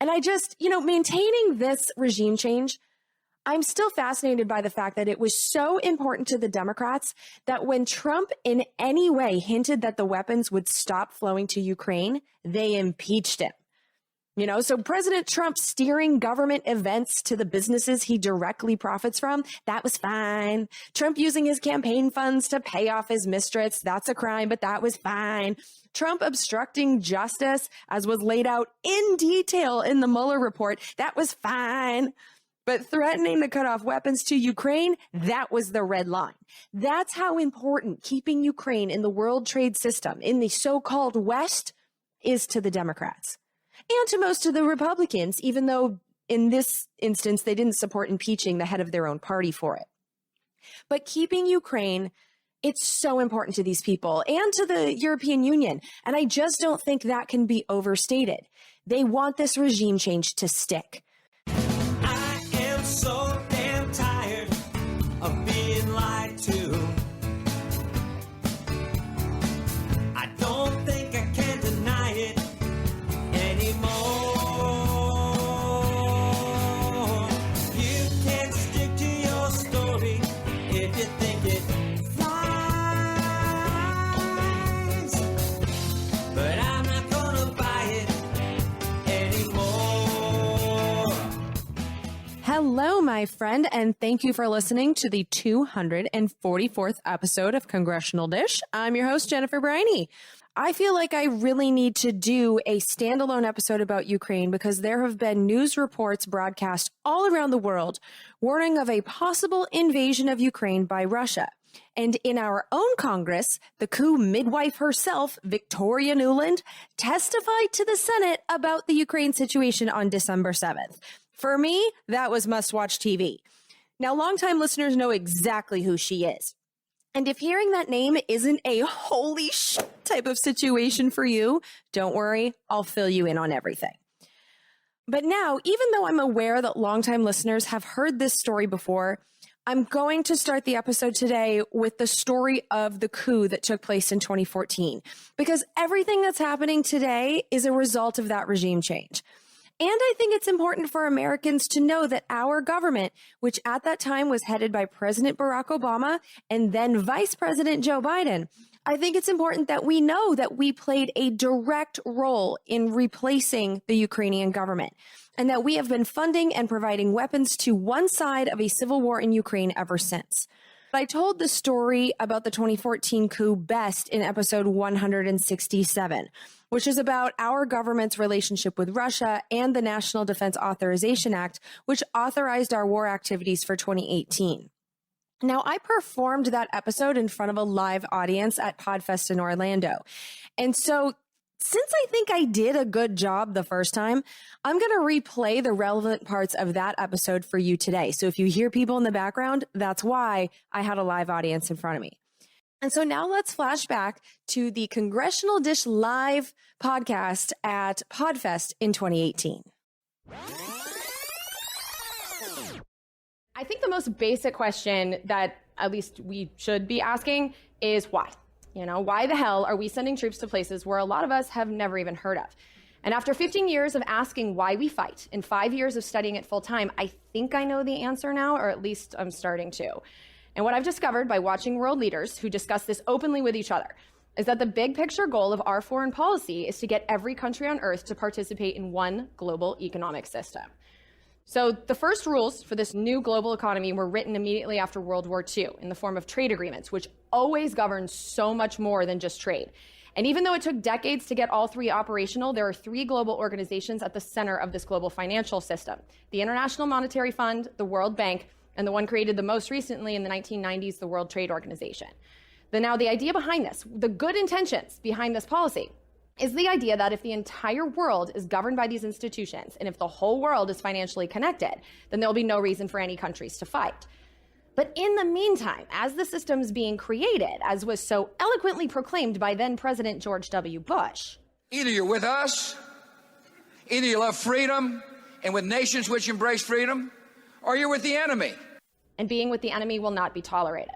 And I just, maintaining this regime change, I'm still fascinated by the fact that it was so important to the Democrats that when Trump in any way hinted that the weapons would stop flowing to Ukraine, they impeached him. So President Trump steering government events to the businesses he directly profits from, that was fine. Trump using his campaign funds to pay off his mistress, that's a crime, but that was fine. Trump obstructing justice, as was laid out in detail in the Mueller report, that was fine. But threatening to cut off weapons to Ukraine, that was the red line. That's how important keeping Ukraine in the world trade system, in the so-called West, is to the Democrats. And to most of the Republicans, even though in this instance, they didn't support impeaching the head of their own party for it. But keeping Ukraine, it's so important to these people and to the European Union. And I just don't think that can be overstated. They want this regime change to stick. I am so damn tired of being lied to. I don't think I can deny it anymore. You can't stick to your story if you think it flies. But I'm not gonna buy it anymore. Hello, my friend, and thank you for listening to the 244th episode of Congressional Dish. I'm your host, Jennifer Briney. I feel like I really need to do a standalone episode about Ukraine because there have been news reports broadcast all around the world warning of a possible invasion of Ukraine by Russia. And in our own Congress, the coup midwife herself, Victoria Nuland, testified to the Senate about the Ukraine situation on December 7th. For me, that was must-watch TV. Now, longtime listeners know exactly who she is. And if hearing that name isn't a holy shit type of situation for you, don't worry, I'll fill you in on everything. But now, even though I'm aware that longtime listeners have heard this story before, I'm going to start the episode today with the story of the coup that took place in 2014, because everything that's happening today is a result of that regime change. And I think it's important for Americans to know that our government, which at that time was headed by President Barack Obama and then Vice President Joe Biden, I think it's important that we know that we played a direct role in replacing the Ukrainian government and that we have been funding and providing weapons to one side of a civil war in Ukraine ever since. I told the story about the 2014 coup best in episode 167, which is about our government's relationship with Russia and the National Defense Authorization Act, which authorized our war activities for 2018. Now, I performed that episode in front of a live audience at PodFest in Orlando. And so since I think I did a good job the first time, I'm going to replay the relevant parts of that episode for you today. So if you hear people in the background, that's why I had a live audience in front of me. And so now let's flash back to the Congressional Dish live podcast at PodFest in 2018. I think the most basic question that at least we should be asking is why? Why the hell are we sending troops to places where a lot of us have never even heard of? And after 15 years of asking why we fight and 5 years of studying it full time, I think I know the answer now, or at least I'm starting to. And what I've discovered by watching world leaders who discuss this openly with each other is that the big picture goal of our foreign policy is to get every country on earth to participate in one global economic system. So the first rules for this new global economy were written immediately after World War II in the form of trade agreements, which always govern so much more than just trade. And even though it took decades to get all three operational, there are three global organizations at the center of this global financial system: the International Monetary Fund, the World Bank, and the one created the most recently in the 1990s, the World Trade Organization. Now, the idea behind this, the good intentions behind this policy, is the idea that if the entire world is governed by these institutions, and if the whole world is financially connected, then there'll be no reason for any countries to fight. But in the meantime, as the system's being created, as was so eloquently proclaimed by then President George W. Bush, either you're with us, either you love freedom and with nations which embrace freedom, or you're with the enemy. And being with the enemy will not be tolerated.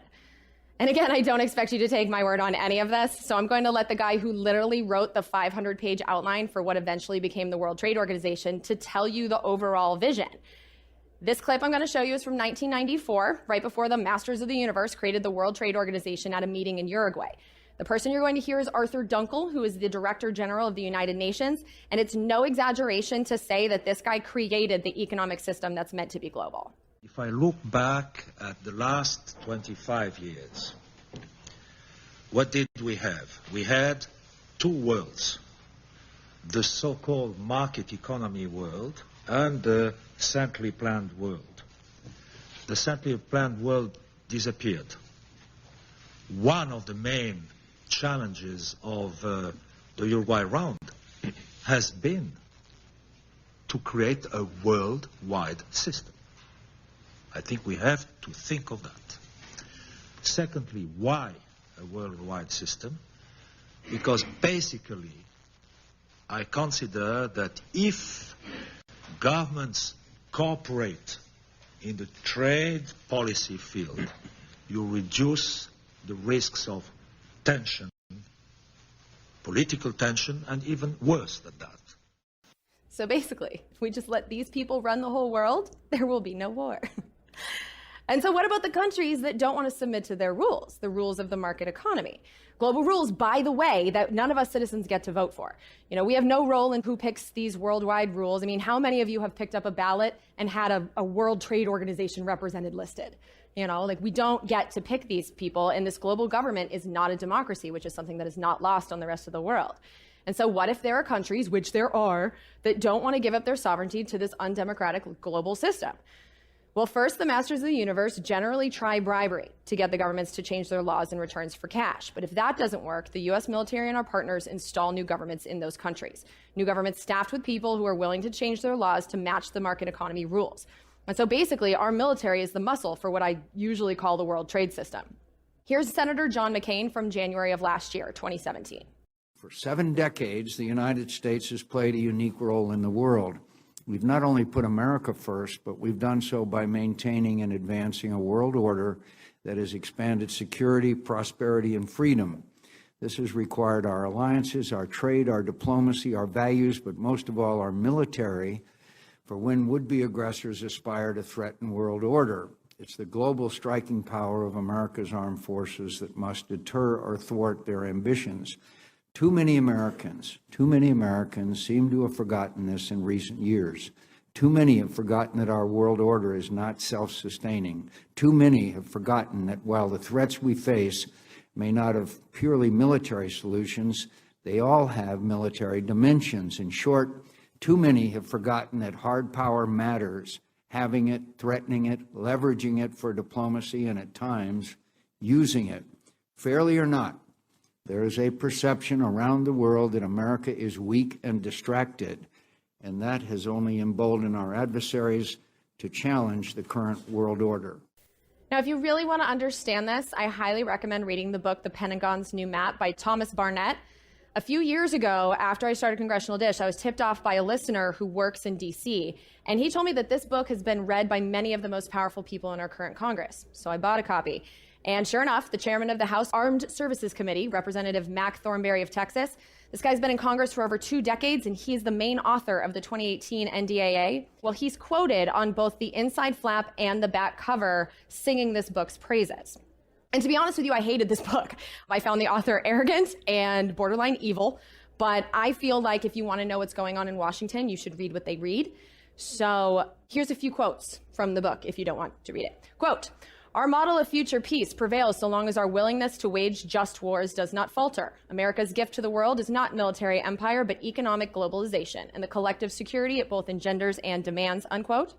And again, I don't expect you to take my word on any of this, so I'm going to let the guy who literally wrote the 500-page outline for what eventually became the World Trade Organization to tell you the overall vision. This clip I'm going to show you is from 1994, right before the Masters of the Universe created the World Trade Organization at a meeting in Uruguay. The person you're going to hear is Arthur Dunkel, who is the Director General of the United Nations, and it's no exaggeration to say that this guy created the economic system that's meant to be global. If I look back at the last 25 years, what did we have? We had two worlds, the so-called market economy world and the centrally planned world. The centrally planned world disappeared. One of the main challenges of the Uruguay round has been to create a worldwide system. I think we have to think of that. Secondly, why a worldwide system? Because basically, I consider that if governments cooperate in the trade policy field, you reduce the risks of tension, political tension, and even worse than that. So basically, if we just let these people run the whole world, there will be no war. And so what about the countries that don't want to submit to their rules, the rules of the market economy? Global rules, by the way, that none of us citizens get to vote for. You know, we have no role in who picks these worldwide rules. I mean, how many of you have picked up a ballot and had a World Trade Organization represented listed? You know, like, we don't get to pick these people, and this global government is not a democracy, which is something that is not lost on the rest of the world. And so what if there are countries, which there are, that don't want to give up their sovereignty to this undemocratic global system? Well, first, the masters of the universe generally try bribery to get the governments to change their laws in returns for cash. But if that doesn't work, the U.S. military and our partners install new governments in those countries. New governments staffed with people who are willing to change their laws to match the market economy rules. And so basically, our military is the muscle for what I usually call the world trade system. Here's Senator John McCain from January of last year, 2017. For 7 decades, the United States has played a unique role in the world. We've not only put America first, but we've done so by maintaining and advancing a world order that has expanded security, prosperity, and freedom. This has required our alliances, our trade, our diplomacy, our values, but most of all, our military, for when would-be aggressors aspire to threaten world order. It's the global striking power of America's armed forces that must deter or thwart their ambitions. Too many Americans seem to have forgotten this in recent years. Too many have forgotten that our world order is not self-sustaining. Too many have forgotten that while the threats we face may not have purely military solutions, they all have military dimensions. In short, too many have forgotten that hard power matters, having it, threatening it, leveraging it for diplomacy, and at times, using it. Fairly or not, there is a perception around the world that America is weak and distracted, and that has only emboldened our adversaries to challenge the current world order. Now, if you really want to understand this, I highly recommend reading the book, The Pentagon's New Map by Thomas Barnett. A few years ago, after I started Congressional Dish, I was tipped off by a listener who works in D.C., and he told me that this book has been read by many of the most powerful people in our current Congress. So I bought a copy. And sure enough, the chairman of the House Armed Services Committee, Representative Mac Thornberry of Texas, this guy's been in Congress for over 2 decades, and he's the main author of the 2018 NDAA. Well, he's quoted on both the inside flap and the back cover singing this book's praises. And to be honest with you, I hated this book. I found the author arrogant and borderline evil, but I feel like if you want to know what's going on in Washington, you should read what they read. So here's a few quotes from the book if you don't want to read it. Quote, "Our model of future peace prevails so long as our willingness to wage just wars does not falter. America's gift to the world is not military empire, but economic globalization and the collective security it both engenders and demands," unquote.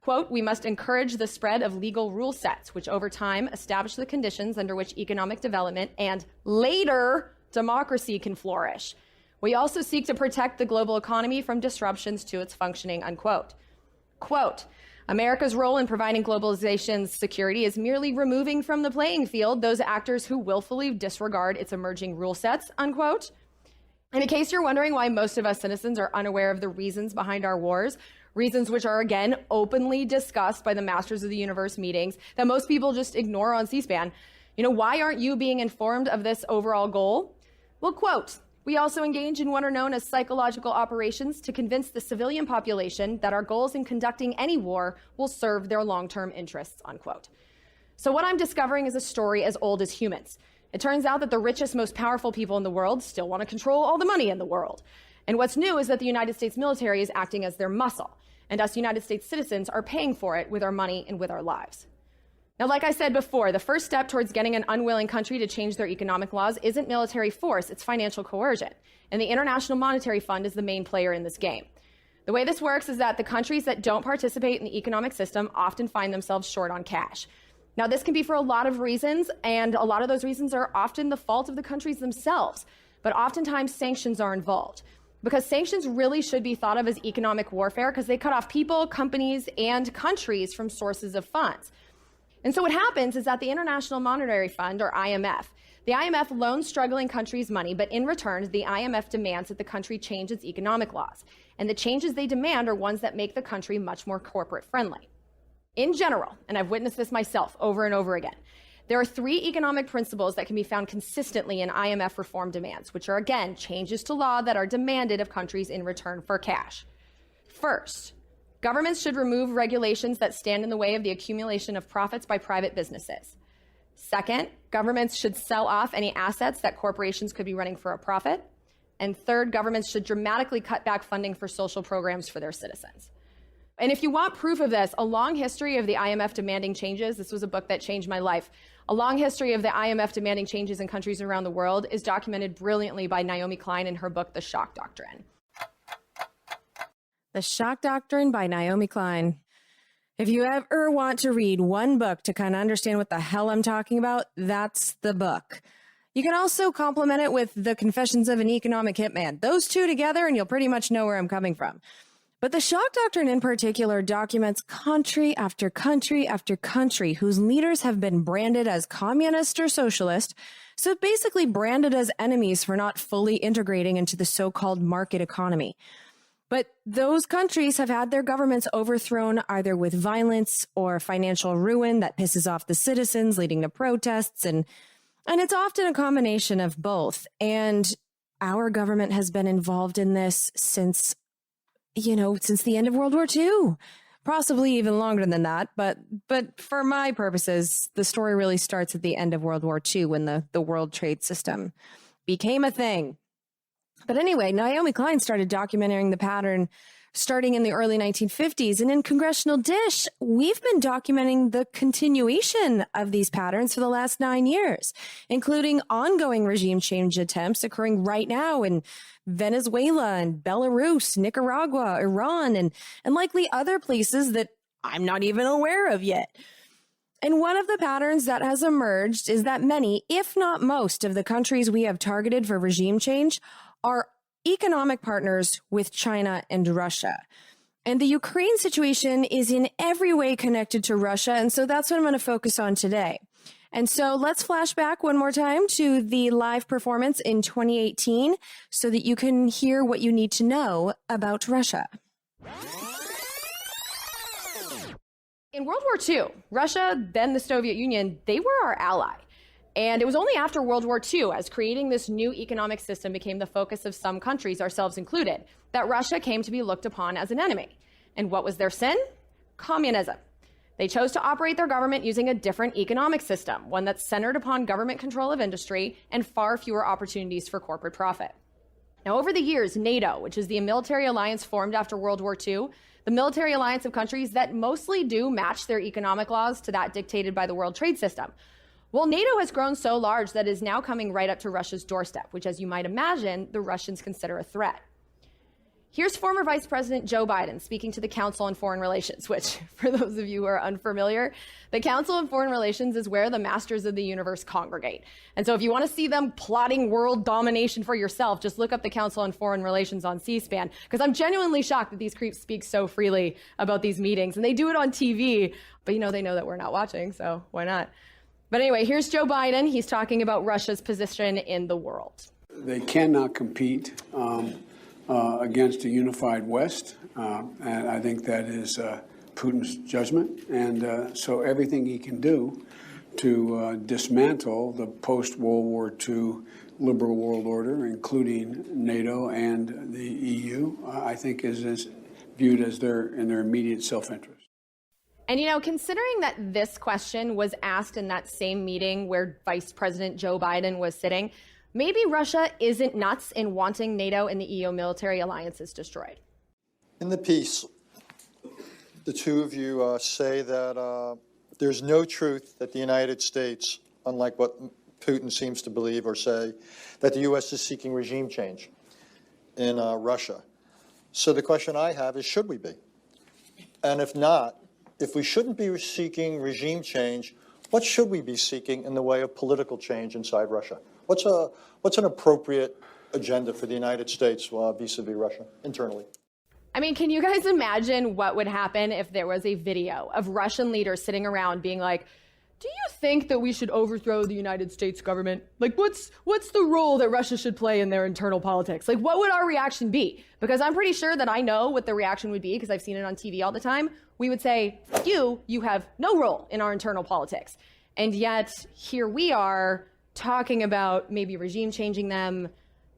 Quote, "We must encourage the spread of legal rule sets, which over time establish the conditions under which economic development and later democracy can flourish. We also seek to protect the global economy from disruptions to its functioning," unquote. Quote, "America's role in providing globalization's security is merely removing from the playing field those actors who willfully disregard its emerging rule sets," unquote. And in case you're wondering why most of us citizens are unaware of the reasons behind our wars, reasons which are, again, openly discussed by the Masters of the Universe meetings that most people just ignore on C-SPAN, Why aren't you being informed of this overall goal? Well, quote, "We also engage in what are known as psychological operations to convince the civilian population that our goals in conducting any war will serve their long-term interests," unquote. So what I'm discovering is a story as old as humans. It turns out that the richest, most powerful people in the world still want to control all the money in the world. And what's new is that the United States military is acting as their muscle, and us United States citizens are paying for it with our money and with our lives. Now, like I said before, the first step towards getting an unwilling country to change their economic laws isn't military force, it's financial coercion. And the International Monetary Fund is the main player in this game. The way this works is that the countries that don't participate in the economic system often find themselves short on cash. Now, this can be for a lot of reasons, and a lot of those reasons are often the fault of the countries themselves. But oftentimes, sanctions are involved. Because sanctions really should be thought of as economic warfare because they cut off people, companies, and countries from sources of funds. And so what happens is that the International Monetary Fund, or IMF, the IMF loans struggling countries money, but in return, the IMF demands that the country change its economic laws. And the changes they demand are ones that make the country much more corporate friendly. In general, and I've witnessed this myself over and over again, there are 3 economic principles that can be found consistently in IMF reform demands, which are, again, changes to law that are demanded of countries in return for cash. First, governments should remove regulations that stand in the way of the accumulation of profits by private businesses. Second, governments should sell off any assets that corporations could be running for a profit. And third, governments should dramatically cut back funding for social programs for their citizens. And if you want proof of this, A Long History of the IMF Demanding Changes, this was a book that changed my life. A Long History of the IMF Demanding Changes in Countries Around the World is documented brilliantly by Naomi Klein in her book, The Shock Doctrine. The Shock Doctrine by Naomi Klein. If you ever want to read one book to kind of understand what the hell I'm talking about, that's the book. You can also complement it with The Confessions of an Economic Hitman. Those two together and you'll pretty much know where I'm coming from. But the Shock Doctrine in particular documents country after country after country whose leaders have been branded as communist or socialist, so basically branded as enemies for not fully integrating into the so-called market economy. But those countries have had their governments overthrown either with violence or financial ruin that pisses off the citizens, leading to protests, and it's often a combination of both. And our government has been involved in this since the end of World War II, possibly even longer than that. But for my purposes, the story really starts at the end of World War II when the World Trade System became a thing. But anyway, Naomi Klein started documenting the pattern starting in the early 1950s. And in Congressional Dish, we've been documenting the continuation of these patterns for the last 9 years, including ongoing regime change attempts occurring right now in Venezuela and Belarus, Nicaragua, Iran, and likely other places that I'm not even aware of yet. And one of the patterns that has emerged is that many, if not most, of the countries we have targeted for regime change are economic partners with China and Russia. And the Ukraine situation is in every way connected to Russia, and so that's what I'm going to focus on today. And so let's flash back one more time to the live performance in 2018 so that you can hear what you need to know about Russia. In World War II, Russia, then the Soviet Union, they were our ally. And it was only after World War II, as creating this new economic system became the focus of some countries, ourselves included, that Russia came to be looked upon as an enemy. And what was their sin? Communism. They chose to operate their government using a different economic system, one that's centered upon government control of industry and far fewer opportunities for corporate profit. Now, over the years, NATO, which is the military alliance formed after World War II, the military alliance of countries that mostly do match their economic laws to that dictated by the World Trade System. Well, NATO has grown so large that it is now coming right up to Russia's doorstep, which, as you might imagine, the Russians consider a threat. Here's former Vice President Joe Biden speaking to the Council on Foreign Relations, which, for those of you who are unfamiliar, the Council on Foreign Relations is where the masters of the universe congregate. And so if you want to see them plotting world domination for yourself, just look up the Council on Foreign Relations on C-SPAN, because I'm genuinely shocked that these creeps speak so freely about these meetings. And they do it on TV, but they know that we're not watching, so why not? But anyway, here's Joe Biden. He's talking about Russia's position in the world. They cannot compete against a unified West, and I think that is Putin's judgment. And so everything he can do to dismantle the post-World War II liberal world order, including NATO and the EU, I think is viewed as in their immediate self-interest. And, considering that this question was asked in that same meeting where Vice President Joe Biden was sitting, maybe Russia isn't nuts in wanting NATO and the EU military alliances destroyed. In the piece, the two of you say that there's no truth that the United States, unlike what Putin seems to believe or say, that the U.S. is seeking regime change in Russia. So the question I have is, should we be? And if not, if we shouldn't be seeking regime change, what should we be seeking in the way of political change inside Russia? What's an appropriate agenda for the United States vis-a-vis Russia internally? I mean, can you guys imagine what would happen if there was a video of Russian leaders sitting around being like, do you think that we should overthrow the United States government? Like, what's the role that Russia should play in their internal politics? Like, what would our reaction be? Because I'm pretty sure that I know what the reaction would be because I've seen it on TV all the time. We would say, you have no role in our internal politics. And yet, here we are talking about maybe regime changing them.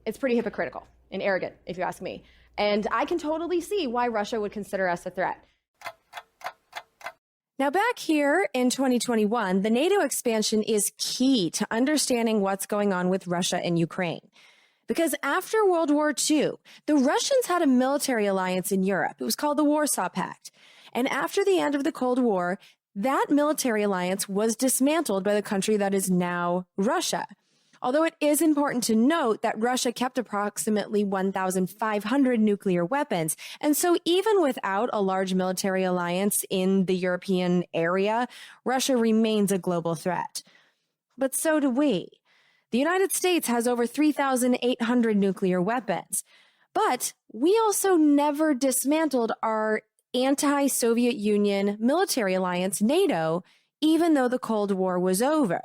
It's pretty hypocritical and arrogant, if you ask me. And I can totally see why Russia would consider us a threat. Now, back here in 2021, the NATO expansion is key to understanding what's going on with Russia and Ukraine. Because after World War II, the Russians had a military alliance in Europe. It was called the Warsaw Pact. And after the end of the Cold War, that military alliance was dismantled by the country that is now Russia. Although it is important to note that Russia kept approximately 1,500 nuclear weapons. And so even without a large military alliance in the European area, Russia remains a global threat. But so do we. The United States has over 3,800 nuclear weapons. But we also never dismantled our anti-Soviet Union military alliance, NATO, even though the Cold War was over.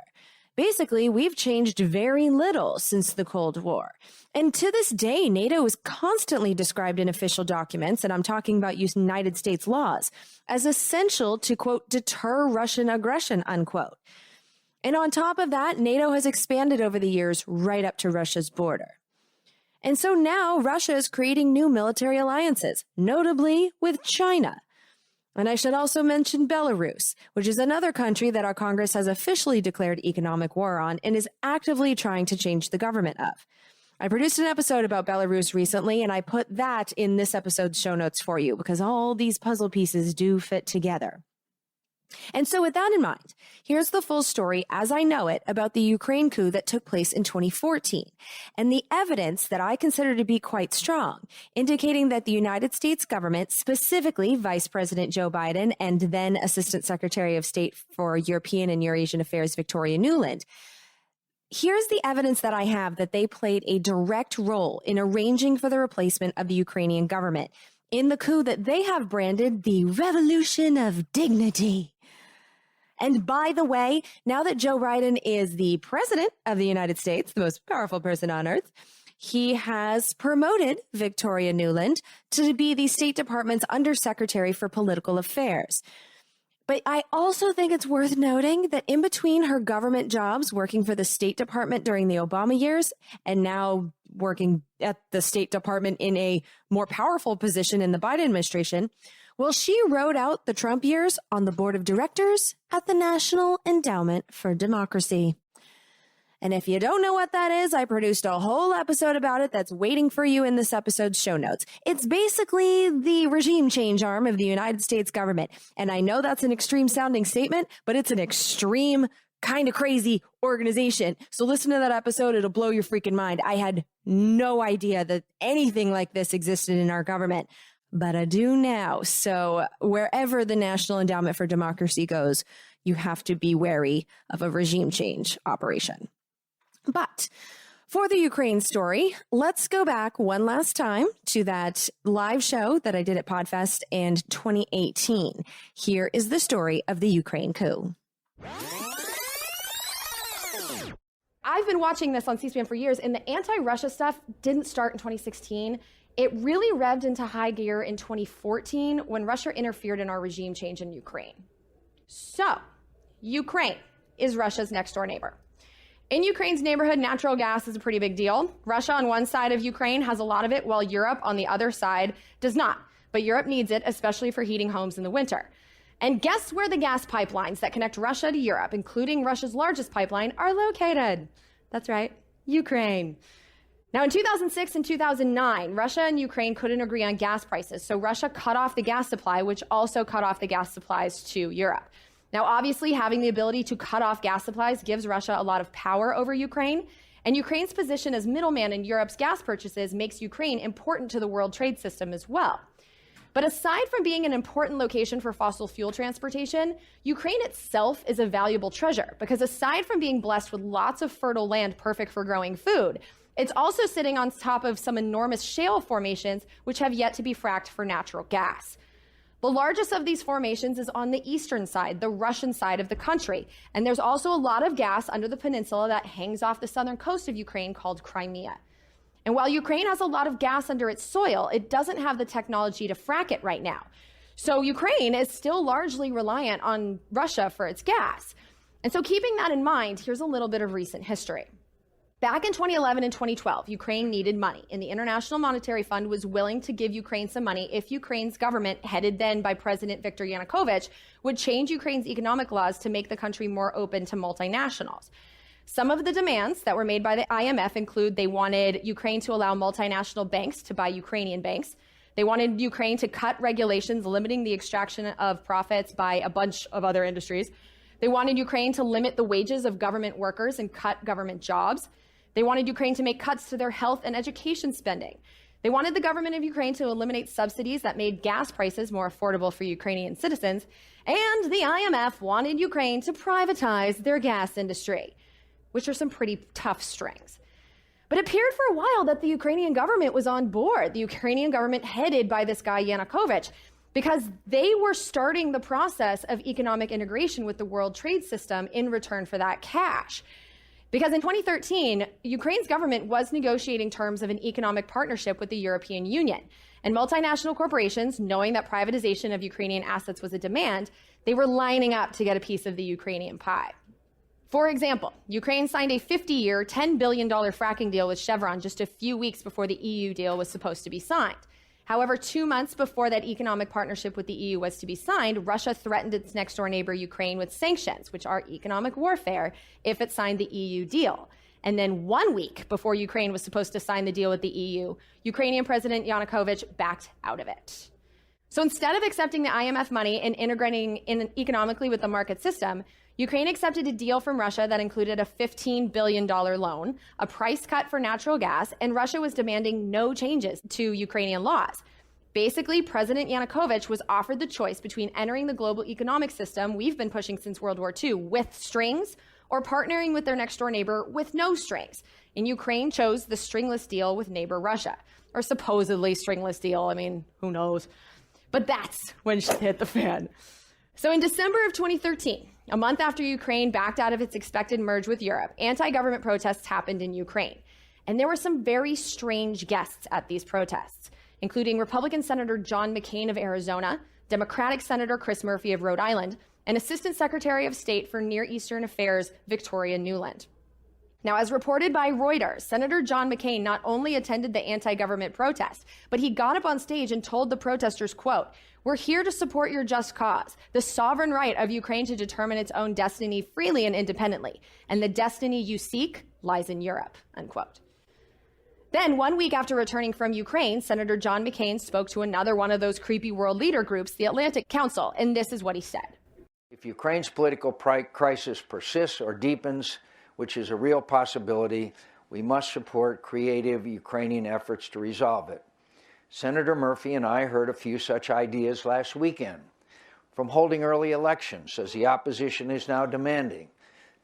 Basically, we've changed very little since the Cold War. And to this day, NATO is constantly described in official documents, and I'm talking about United States laws, as essential to, quote, deter Russian aggression, unquote. And on top of that, NATO has expanded over the years right up to Russia's border. And so now Russia is creating new military alliances, notably with China. And I should also mention Belarus, which is another country that our Congress has officially declared economic war on and is actively trying to change the government of. I produced an episode about Belarus recently, and I put that in this episode's show notes for you because all these puzzle pieces do fit together. And so with that in mind, here's the full story as I know it about the Ukraine coup that took place in 2014 and the evidence that I consider to be quite strong, indicating that the United States government, specifically Vice President Joe Biden and then Assistant Secretary of State for European and Eurasian Affairs Victoria Nuland, here's the evidence that I have that they played a direct role in arranging for the replacement of the Ukrainian government in the coup that they have branded the Revolution of Dignity. And by the way, now that Joe Biden is the president of the United States, the most powerful person on earth, he has promoted Victoria Nuland to be the State Department's Undersecretary for Political Affairs. But I also think it's worth noting that in between her government jobs working for the State Department during the Obama years and now working at the State Department in a more powerful position in the Biden administration, well, she rode out the Trump years on the board of directors at the National Endowment for Democracy. And if you don't know what that is, I produced a whole episode about it that's waiting for you in this episode's show notes. It's basically the regime change arm of the United States government. And I know that's an extreme sounding statement, but it's an extreme, kind of crazy organization. So listen to that episode. It'll blow your freaking mind. I had no idea that anything like this existed in our government, but I do now. So wherever the National Endowment for Democracy goes, you have to be wary of a regime change operation. But for the Ukraine story, let's go back one last time to that live show that I did at PodFest in 2018. Here is the story of the Ukraine coup. I've been watching this on C-SPAN for years, and the anti-Russia stuff didn't start in 2016. It really revved into high gear in 2014 when Russia interfered in our regime change in Ukraine. So, Ukraine, is Russia's next door neighbor. In Ukraine's neighborhood, natural gas is a pretty big deal. Russia on one side of Ukraine has a lot of it, while Europe on the other side does not. But Europe needs it, especially for heating homes in the winter. And guess where the gas pipelines that connect Russia to Europe, including Russia's largest pipeline, are located? That's right, Ukraine. Now, in 2006 and 2009, Russia and Ukraine couldn't agree on gas prices, so Russia cut off the gas supply, which also cut off the gas supplies to Europe. Now, obviously, having the ability to cut off gas supplies gives Russia a lot of power over Ukraine, and Ukraine's position as middleman in Europe's gas purchases makes Ukraine important to the world trade system as well. But aside from being an important location for fossil fuel transportation, Ukraine itself is a valuable treasure, because aside from being blessed with lots of fertile land perfect for growing food, it's also sitting on top of some enormous shale formations which have yet to be fracked for natural gas. The largest of these formations is on the eastern side, the Russian side of the country. And there's also a lot of gas under the peninsula that hangs off the southern coast of Ukraine called Crimea. And while Ukraine has a lot of gas under its soil, it doesn't have the technology to frack it right now. So Ukraine is still largely reliant on Russia for its gas. And so keeping that in mind, here's a little bit of recent history. Back in 2011 and 2012, Ukraine needed money, and the International Monetary Fund was willing to give Ukraine some money if Ukraine's government, headed then by President Victoria Nuland, would change Ukraine's economic laws to make the country more open to multinationals. Some of the demands that were made by the IMF include they wanted Ukraine to allow multinational banks to buy Ukrainian banks. They wanted Ukraine to cut regulations limiting the extraction of profits by a bunch of other industries. They wanted Ukraine to limit the wages of government workers and cut government jobs. They wanted Ukraine to make cuts to their health and education spending. They wanted the government of Ukraine to eliminate subsidies that made gas prices more affordable for Ukrainian citizens. And the IMF wanted Ukraine to privatize their gas industry, which are some pretty tough strings. But it appeared for a while that the Ukrainian government was on board, the Ukrainian government headed by this guy Yanukovych, because they were starting the process of economic integration with the world trade system in return for that cash. Because in 2013, Ukraine's government was negotiating terms of an economic partnership with the European Union. And multinational corporations, knowing that privatization of Ukrainian assets was a demand, they were lining up to get a piece of the Ukrainian pie. For example, Ukraine signed a 50-year, $10 billion fracking deal with Chevron just a few weeks before the EU deal was supposed to be signed. However, 2 months before that economic partnership with the EU was to be signed, Russia threatened its next-door neighbor Ukraine with sanctions, which are economic warfare, if it signed the EU deal. And then 1 week before Ukraine was supposed to sign the deal with the EU, Ukrainian President Yanukovych backed out of it. So instead of accepting the IMF money and integrating economically with the market system, Ukraine accepted a deal from Russia that included a $15 billion loan, a price cut for natural gas, and Russia was demanding no changes to Ukrainian laws. Basically, President Yanukovych was offered the choice between entering the global economic system we've been pushing since World War II with strings or partnering with their next door neighbor with no strings. And Ukraine chose the stringless deal with neighbor Russia, or supposedly stringless deal. I mean, who knows? But that's when shit hit the fan. So in December of 2013, a month after Ukraine backed out of its expected merge with Europe, anti-government protests happened in Ukraine. And there were some very strange guests at these protests, including Republican Senator John McCain of Arizona, Democratic Senator Chris Murphy of Rhode Island, and Assistant Secretary of State for Near Eastern Affairs, Victoria Nuland. Now, as reported by Reuters, Senator John McCain not only attended the anti-government protest, but he got up on stage and told the protesters, quote, "We're here to support your just cause, the sovereign right of Ukraine to determine its own destiny freely and independently, and the destiny you seek lies in Europe," unquote. Then, 1 week after returning from Ukraine, Senator John McCain spoke to another one of those creepy world leader groups, the Atlantic Council, and this is what he said. If Ukraine's political crisis persists or deepens, which is a real possibility, we must support creative Ukrainian efforts to resolve it. Senator Murphy and I heard a few such ideas last weekend, from holding early elections, as the opposition is now demanding,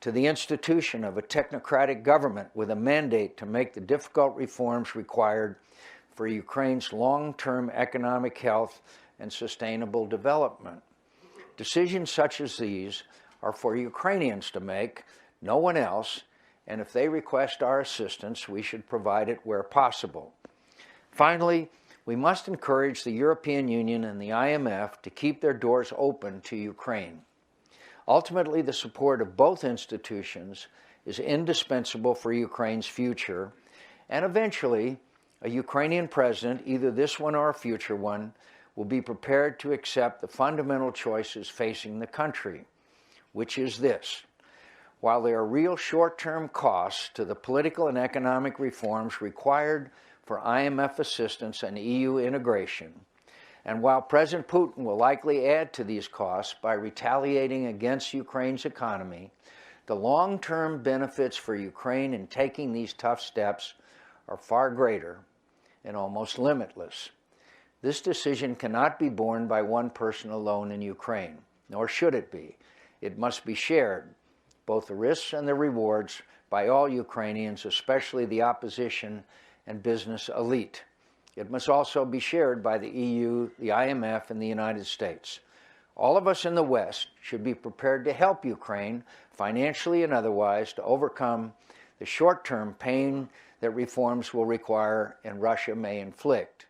to the institution of a technocratic government with a mandate to make the difficult reforms required for Ukraine's long-term economic health and sustainable development. Decisions such as these are for Ukrainians to make, no one else, and if they request our assistance, we should provide it where possible. Finally, we must encourage the European Union and the IMF to keep their doors open to Ukraine. Ultimately, the support of both institutions is indispensable for Ukraine's future, and eventually, a Ukrainian president, either this one or a future one, will be prepared to accept the fundamental choices facing the country, which is this. While there are real short-term costs to the political and economic reforms required for IMF assistance and EU integration, and while President Putin will likely add to these costs by retaliating against Ukraine's economy, the long-term benefits for Ukraine in taking these tough steps are far greater and almost limitless. This decision cannot be borne by one person alone in Ukraine, nor should it be. It must be shared, both the risks and the rewards, by all Ukrainians, especially the opposition and business elite. It must also be shared by the EU, the IMF, and the United States. All of us in the West should be prepared to help Ukraine, financially and otherwise, to overcome the short-term pain that reforms will require and Russia may inflict.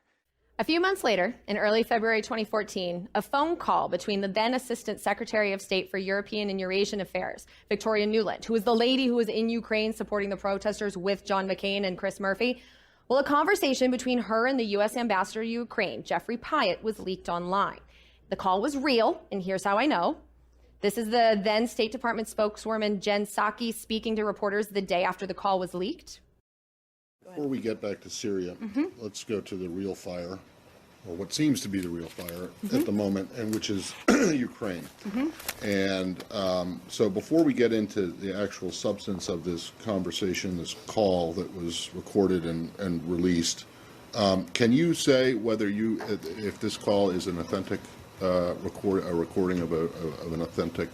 A few months later, in early February 2014, a phone call between the then Assistant Secretary of State for European and Eurasian Affairs, Victoria Nuland, who was the lady who was in Ukraine supporting the protesters with John McCain and Chris Murphy. Well, a conversation between her and the U.S. Ambassador to Ukraine, Jeffrey Pyatt, was leaked online. The call was real, and here's how I know. This is the then State Department spokeswoman Jen Psaki speaking to reporters the day after the call was leaked. Before we get back to Syria, let's go to the real fire, or what seems to be the real fire at the moment, and which is Ukraine. And so before we get into the actual substance of this conversation, this call that was recorded and released, can you say whether if this call is an authentic recording of an authentic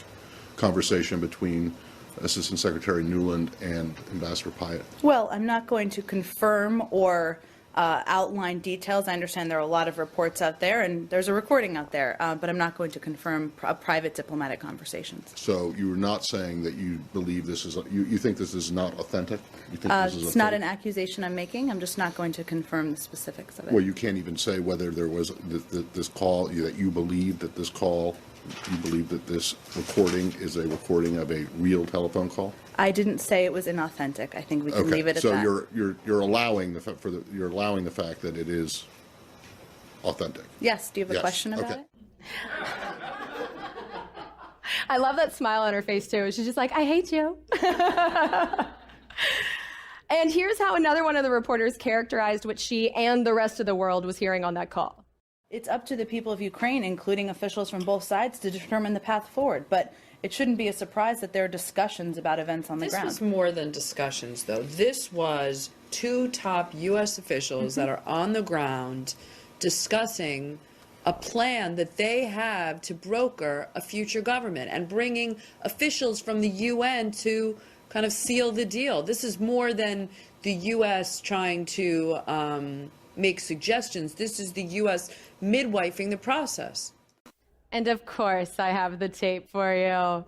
conversation between Assistant Secretary Nuland and Ambassador Pyatt? Well, I'm not going to confirm or outline details. I understand there are a lot of reports out there, and there's a recording out there, but I'm not going to confirm private diplomatic conversations. So you're not saying that you believe this is, you think this is not authentic? You think this is it's not an accusation I'm making. I'm just not going to confirm the specifics of it. Well, you can't even say whether there was this call, that you believe that this call, you believe that this recording is a recording of a real telephone call? I didn't say it was inauthentic. I think we can leave it at that. So you're allowing you're allowing the fact that it is authentic. Yes. Do you have a question about it? I love that smile on her face, too. She's just like, I hate you. And here's how another one of the reporters characterized what she and the rest of the world was hearing on that call. It's up to the people of Ukraine, including officials from both sides, to determine the path forward. But it shouldn't be a surprise that there are discussions about events on the ground. This was more than discussions, though. This was two top U.S. officials that are on the ground discussing a plan that they have to broker a future government and bringing officials from the UN to kind of seal the deal. This is more than the U.S. trying to make suggestions. This is the U.S. midwifing the process. And of course, I have the tape for you.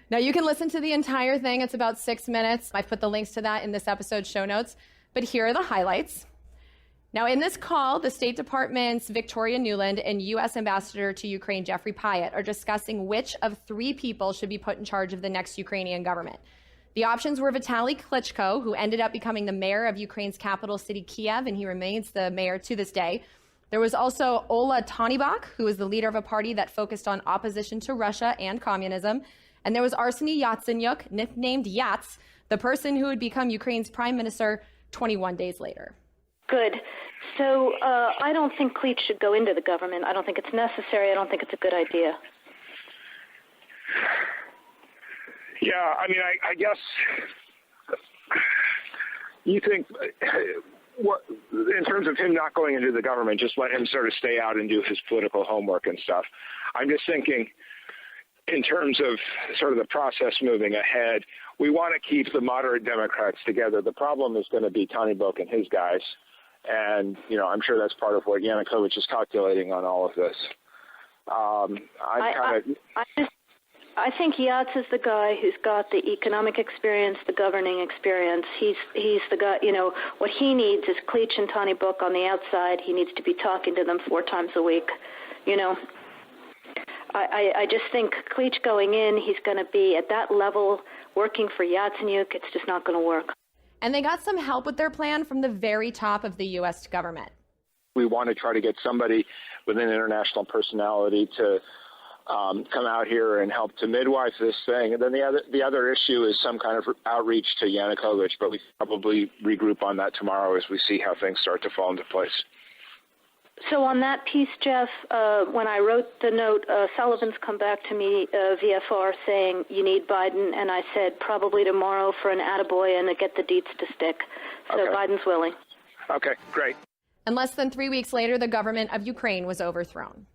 Now, you can listen to the entire thing. It's about 6 minutes. I've put the links to that in this episode's show notes. But here are the highlights. Now, in this call, the State Department's Victoria Nuland and U.S. Ambassador to Ukraine, Jeffrey Pyatt, are discussing which of three people should be put in charge of the next Ukrainian government. The options were Vitaly Klitschko, who ended up becoming the mayor of Ukraine's capital city, Kiev, and he remains the mayor to this day. There was also Ola Tonnybok, who was the leader of a party that focused on opposition to Russia and communism. And there was Arseny Yatsenyuk, nicknamed Yats, the person who would become Ukraine's prime minister 21 days later. Good. So I don't think Klitsch should go into the government. I don't think it's necessary. I don't think it's a good idea. Yeah, I mean, I guess you think what in terms of him not going into the government, just let him sort of stay out and do his political homework and stuff. I'm just thinking in terms of sort of the process moving ahead, we want to keep the moderate Democrats together. The problem is going to be Tonnybok and his guys. And, you know, I'm sure that's part of what Yanukovych is calculating on all of this. I think Yats is the guy who's got the economic experience, the governing experience. He's the guy, you know, what he needs is Klitsch and Tonnybok on the outside. He needs to be talking to them 4 times a week, you know. I just think Klitsch going in, he's going to be at that level working for Yatsenyuk. It's just not going to work. And they got some help with their plan from the very top of the U.S. government. We want to try to get somebody with an international personality to come out here and help to midwife this thing. And then the other issue is some kind of outreach to Yanukovych, but we probably regroup on that tomorrow as we see how things start to fall into place. So on that piece, Jeff, when I wrote the note, Sullivan's come back to me, VFR, saying you need Biden, and I said probably tomorrow for an attaboy and to get the deets to stick. So Okay. Biden's willing. Okay, great. And less than 3 weeks later, the government of Ukraine was overthrown.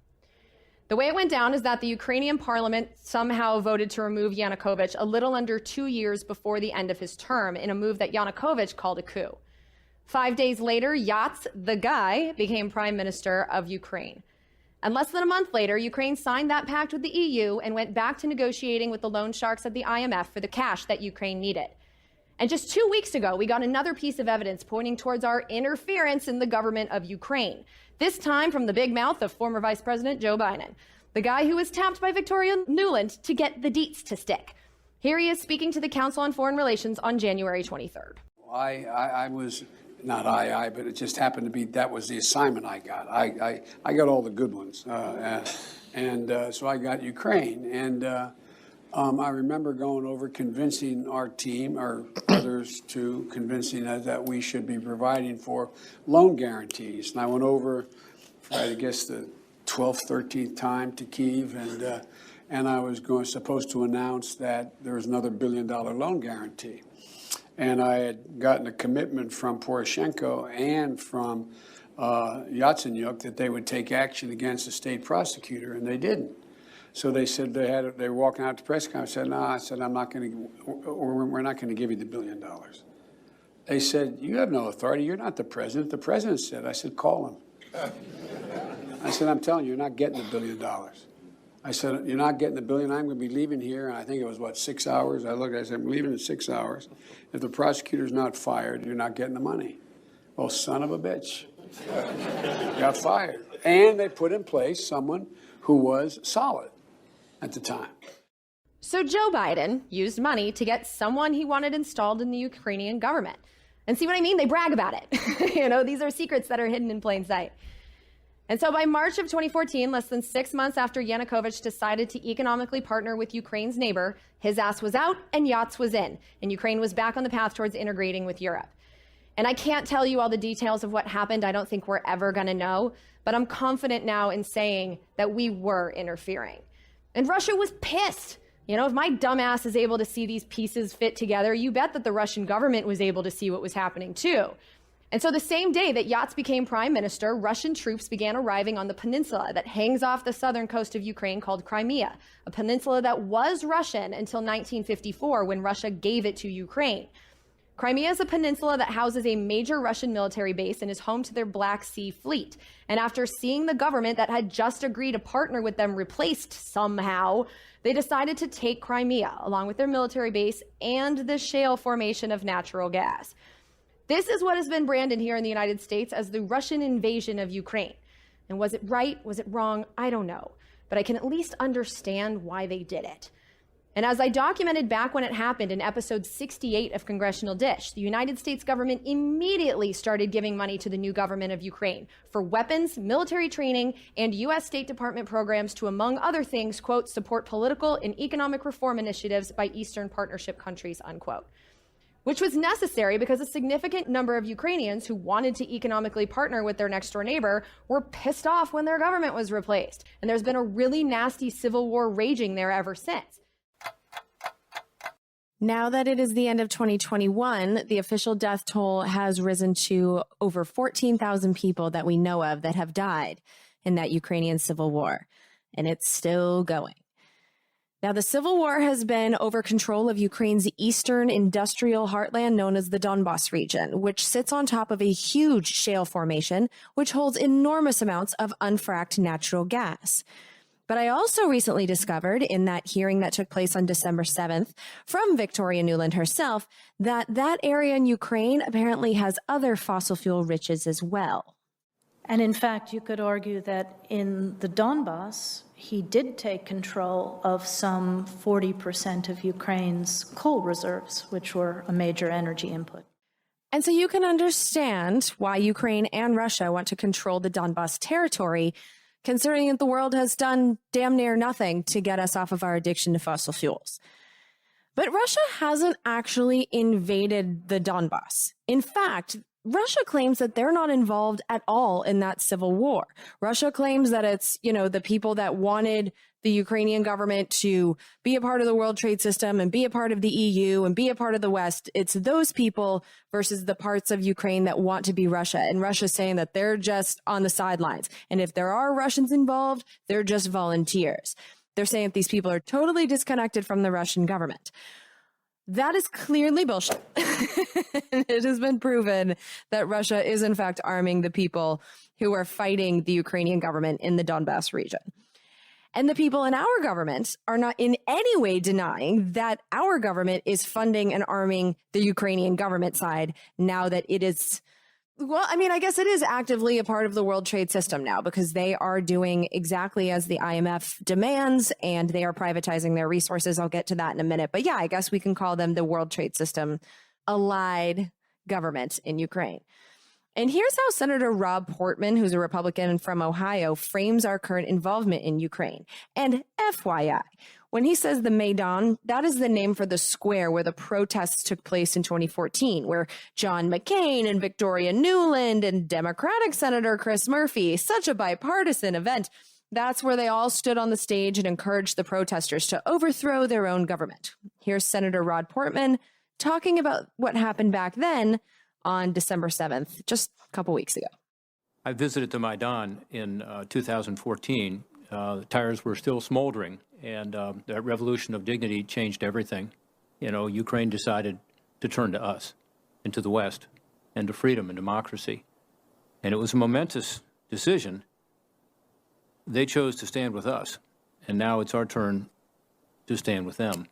The way it went down is that the Ukrainian parliament somehow voted to remove Yanukovych a little under 2 years before the end of his term in a move that Yanukovych called a coup. 5 days later, Yats, the guy, became prime minister of Ukraine. And less than a month later, Ukraine signed that pact with the EU and went back to negotiating with the loan sharks at the IMF for the cash that Ukraine needed. And just 2 weeks ago, we got another piece of evidence pointing towards our interference in the government of Ukraine. This time from the big mouth of former Vice President Joe Biden, the guy who was tapped by Victoria Nuland to get the deets to stick. Here he is speaking to the Council on Foreign Relations on January 23rd. I was, not but it just happened to be that was the assignment I got. I got all the good ones. So I got Ukraine. And I remember going over convincing our team, or others too, convincing us that we should be providing for loan guarantees. And I went over for, I guess, the 12th, 13th time to Kyiv, and I was supposed to announce that there was another $1 billion loan guarantee. And I had gotten a commitment from Poroshenko and from Yatsenyuk that they would take action against the state prosecutor, and they didn't. So they said they were walking out to press conference. I said, no, I said, we're not going to give you the $1 billion. They said, you have no authority. You're not the president. The president said. I said, call him. I said, I'm telling you, you're not getting the $1 billion. I said, you're not getting the $1 billion. I'm going to be leaving here. And I think it was, 6 hours? I said, I'm leaving in 6 hours. If the prosecutor's not fired, you're not getting the money. Well, son of a bitch. Got fired. And they put in place someone who was solid at the time. So Joe Biden used money to get someone he wanted installed in the Ukrainian government. And see what I mean? They brag about it. These are secrets that are hidden in plain sight. And so by March of 2014, less than 6 months after Yanukovych decided to economically partner with Ukraine's neighbor, his ass was out and Yats was in, and Ukraine was back on the path towards integrating with Europe. And I can't tell you all the details of what happened. I don't think we're ever going to know, but I'm confident now in saying that we were interfering. And Russia was pissed. If my dumbass is able to see these pieces fit together, you bet that the Russian government was able to see what was happening too. And so the same day that Yats became prime minister, Russian troops began arriving on the peninsula that hangs off the southern coast of Ukraine called Crimea, a peninsula that was Russian until 1954 when Russia gave it to Ukraine. Crimea is a peninsula that houses a major Russian military base and is home to their Black Sea Fleet. And after seeing the government that had just agreed to partner with them replaced somehow, they decided to take Crimea, along with their military base and the shale formation of natural gas. This is what has been branded here in the United States as the Russian invasion of Ukraine. And was it right? Was it wrong? I don't know. But I can at least understand why they did it. And as I documented back when it happened in episode 68 of Congressional Dish, the United States government immediately started giving money to the new government of Ukraine for weapons, military training, and U.S. State Department programs to, among other things, quote, support political and economic reform initiatives by Eastern Partnership countries, unquote. Which was necessary because a significant number of Ukrainians who wanted to economically partner with their next door neighbor were pissed off when their government was replaced. And there's been a really nasty civil war raging there ever since. Now that it is the end of 2021, the official death toll has risen to over 14,000 people that we know of that have died in that Ukrainian civil war. And it's still going. Now, the civil war has been over control of Ukraine's eastern industrial heartland known as the Donbas region, which sits on top of a huge shale formation, which holds enormous amounts of unfracked natural gas. But I also recently discovered in that hearing that took place on December 7th from Victoria Nuland herself that that area in Ukraine apparently has other fossil fuel riches as well. And in fact, you could argue that in the Donbas, he did take control of some 40% of Ukraine's coal reserves, which were a major energy input. And so you can understand why Ukraine and Russia want to control the Donbas territory, considering that the world has done damn near nothing to get us off of our addiction to fossil fuels. But Russia hasn't actually invaded the Donbas. In fact, Russia claims that they're not involved at all in that civil war. Russia claims that it's, the people that wanted the Ukrainian government to be a part of the World Trade System and be a part of the EU and be a part of the West. It's those people versus the parts of Ukraine that want to be Russia. And Russia's saying that they're just on the sidelines. And if there are Russians involved, they're just volunteers. They're saying that these people are totally disconnected from the Russian government. That is clearly bullshit. It has been proven that Russia is, in fact, arming the people who are fighting the Ukrainian government in the Donbas region. And the people in our government are not in any way denying that our government is funding and arming the Ukrainian government side now that it is, well, I mean, I guess it is actively a part of the World Trade System now because they are doing exactly as the IMF demands and they are privatizing their resources. I'll get to that in a minute. But yeah, I guess we can call them the World Trade System allied government in Ukraine. And here's how Senator Rob Portman, who's a Republican from Ohio, frames our current involvement in Ukraine. And FYI, when he says the Maidan, that is the name for the square where the protests took place in 2014, where John McCain and Victoria Nuland and Democratic Senator Chris Murphy, such a bipartisan event, that's where they all stood on the stage and encouraged the protesters to overthrow their own government. Here's Senator Rod Portman talking about what happened back then on December 7th, just a couple weeks ago. I visited the Maidan in 2014. The tires were still smoldering, and that revolution of dignity changed everything. Ukraine decided to turn to us and to the West and to freedom and democracy. And it was a momentous decision. They chose to stand with us, and now it's our turn to stand with them.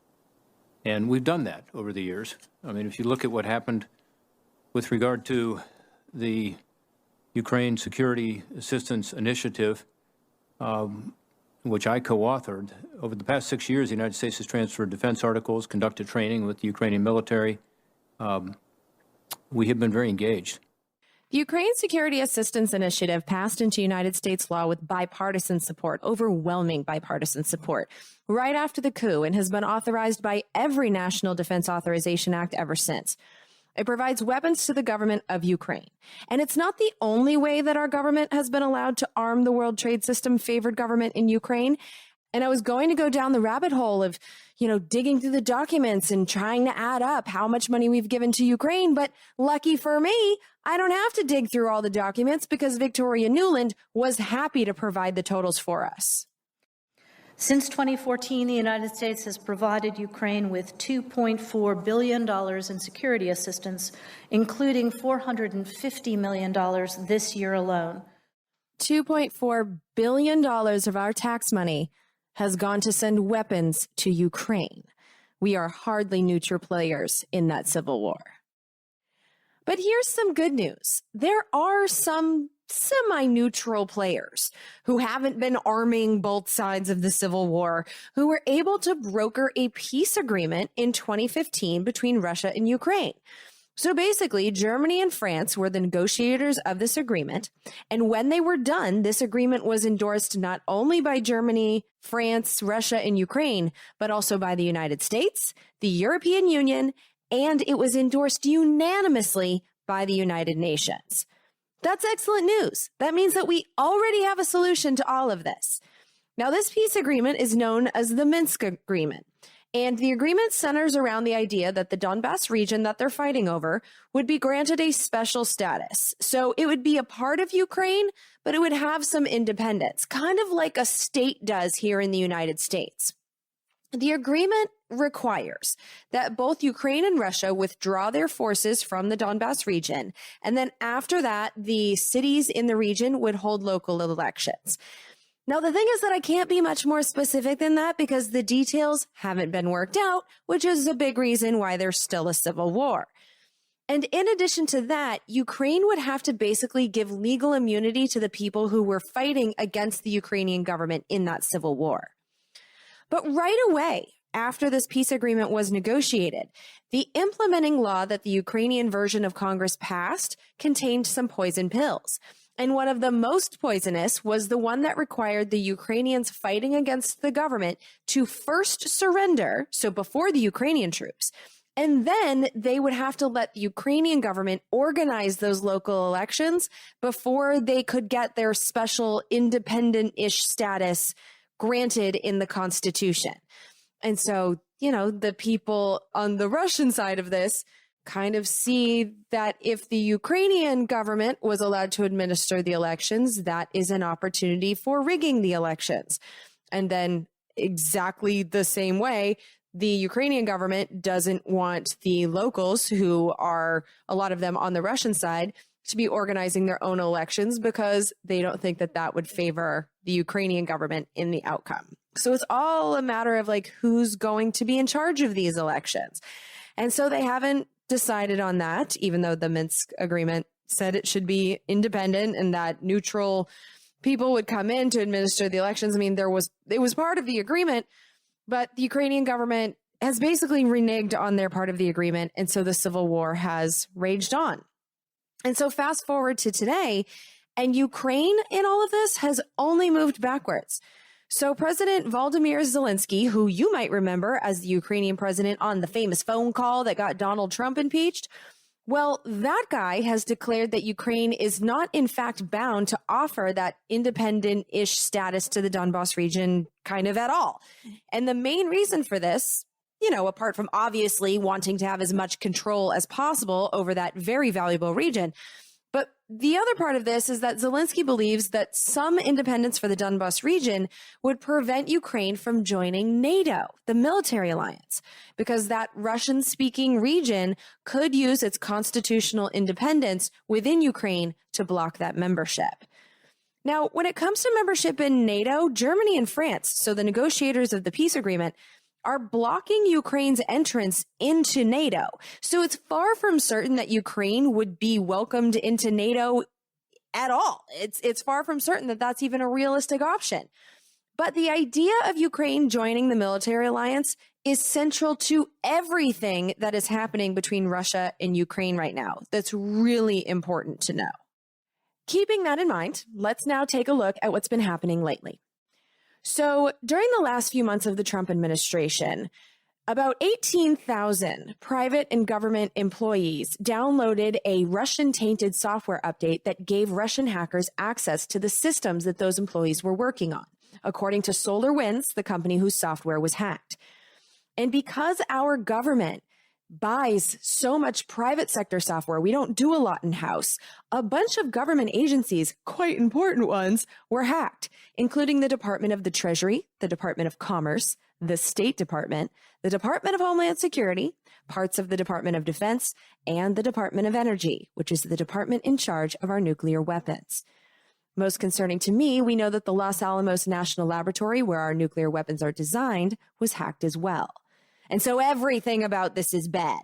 And we've done that over the years. I mean, if you look at what happened with regard to the Ukraine Security Assistance Initiative, which I co-authored, over the past 6 years, the United States has transferred defense articles, conducted training with the Ukrainian military. We have been very engaged. The Ukraine Security Assistance Initiative passed into United States law with bipartisan support, overwhelming bipartisan support, right after the coup and has been authorized by every National Defense Authorization Act ever since. It provides weapons to the government of Ukraine. And it's not the only way that our government has been allowed to arm the World Trade System favored government in Ukraine. And I was going to go down the rabbit hole of, digging through the documents and trying to add up how much money we've given to Ukraine. But lucky for me, I don't have to dig through all the documents because Victoria Nuland was happy to provide the totals for us. Since 2014, the United States has provided Ukraine with $2.4 billion in security assistance, including $450 million this year alone. $2.4 billion of our tax money has gone to send weapons to Ukraine. We are hardly neutral players in that civil war. But here's some good news. There are some semi-neutral players who haven't been arming both sides of the civil war, who were able to broker a peace agreement in 2015 between Russia and Ukraine. So basically, Germany and France were the negotiators of this agreement. And when they were done, this agreement was endorsed not only by Germany, France, Russia, and Ukraine, but also by the United States, the European Union, and it was endorsed unanimously by the United Nations. That's excellent news. That means that we already have a solution to all of this. Now, this peace agreement is known as the Minsk Agreement, and the agreement centers around the idea that the Donbas region that they're fighting over would be granted a special status. So it would be a part of Ukraine, but it would have some independence, kind of like a state does here in the United States. The agreement requires that both Ukraine and Russia withdraw their forces from the Donbas region, and then after that, the cities in the region would hold local elections. Now, the thing is that I can't be much more specific than that because the details haven't been worked out, which is a big reason why there's still a civil war. And in addition to that, Ukraine would have to basically give legal immunity to the people who were fighting against the Ukrainian government in that civil war. But right away, after this peace agreement was negotiated, the implementing law that the Ukrainian version of Congress passed contained some poison pills. And one of the most poisonous was the one that required the Ukrainians fighting against the government to first surrender, so before the Ukrainian troops, and then they would have to let the Ukrainian government organize those local elections before they could get their special independent-ish status granted in the Constitution. And so, the people on the Russian side of this kind of see that if the Ukrainian government was allowed to administer the elections, that is an opportunity for rigging the elections. And then exactly the same way, the Ukrainian government doesn't want the locals, who are a lot of them on the Russian side, to be organizing their own elections because they don't think that that would favor the Ukrainian government in the outcome. So it's all a matter of who's going to be in charge of these elections. And so they haven't decided on that, even though the Minsk agreement said it should be independent and that neutral people would come in to administer the elections. I mean, it was part of the agreement, but the Ukrainian government has basically reneged on their part of the agreement. And so the civil war has raged on. And so fast forward to today, and Ukraine in all of this has only moved backwards. So President Volodymyr Zelensky, who you might remember as the Ukrainian president on the famous phone call that got Donald Trump impeached, well, that guy has declared that Ukraine is not in fact bound to offer that independent-ish status to the Donbas region kind of at all. And the main reason for this, apart from obviously wanting to have as much control as possible over that very valuable region, but the other part of this is that Zelensky believes that some independence for the Donbas region would prevent Ukraine from joining NATO, the military alliance, because that Russian-speaking region could use its constitutional independence within Ukraine to block that membership. Now, when it comes to membership in NATO, Germany and France, so the negotiators of the peace agreement, are blocking Ukraine's entrance into NATO. So it's far from certain that Ukraine would be welcomed into NATO at all. It's far from certain that that's even a realistic option. But the idea of Ukraine joining the military alliance is central to everything that is happening between Russia and Ukraine right now. That's really important to know. Keeping that in mind, let's now take a look at what's been happening lately. So during the last few months of the Trump administration, about 18,000 private and government employees downloaded a Russian-tainted software update that gave Russian hackers access to the systems that those employees were working on, according to SolarWinds, the company whose software was hacked. And because our government buys so much private sector software, we don't do a lot in-house, a bunch of government agencies, quite important ones, were hacked, including the Department of the Treasury, the Department of Commerce, the State Department, the Department of Homeland Security, parts of the Department of Defense, and the Department of Energy, which is the department in charge of our nuclear weapons. Most concerning to me, we know that the Los Alamos National Laboratory, where our nuclear weapons are designed, was hacked as well. And so everything about this is bad.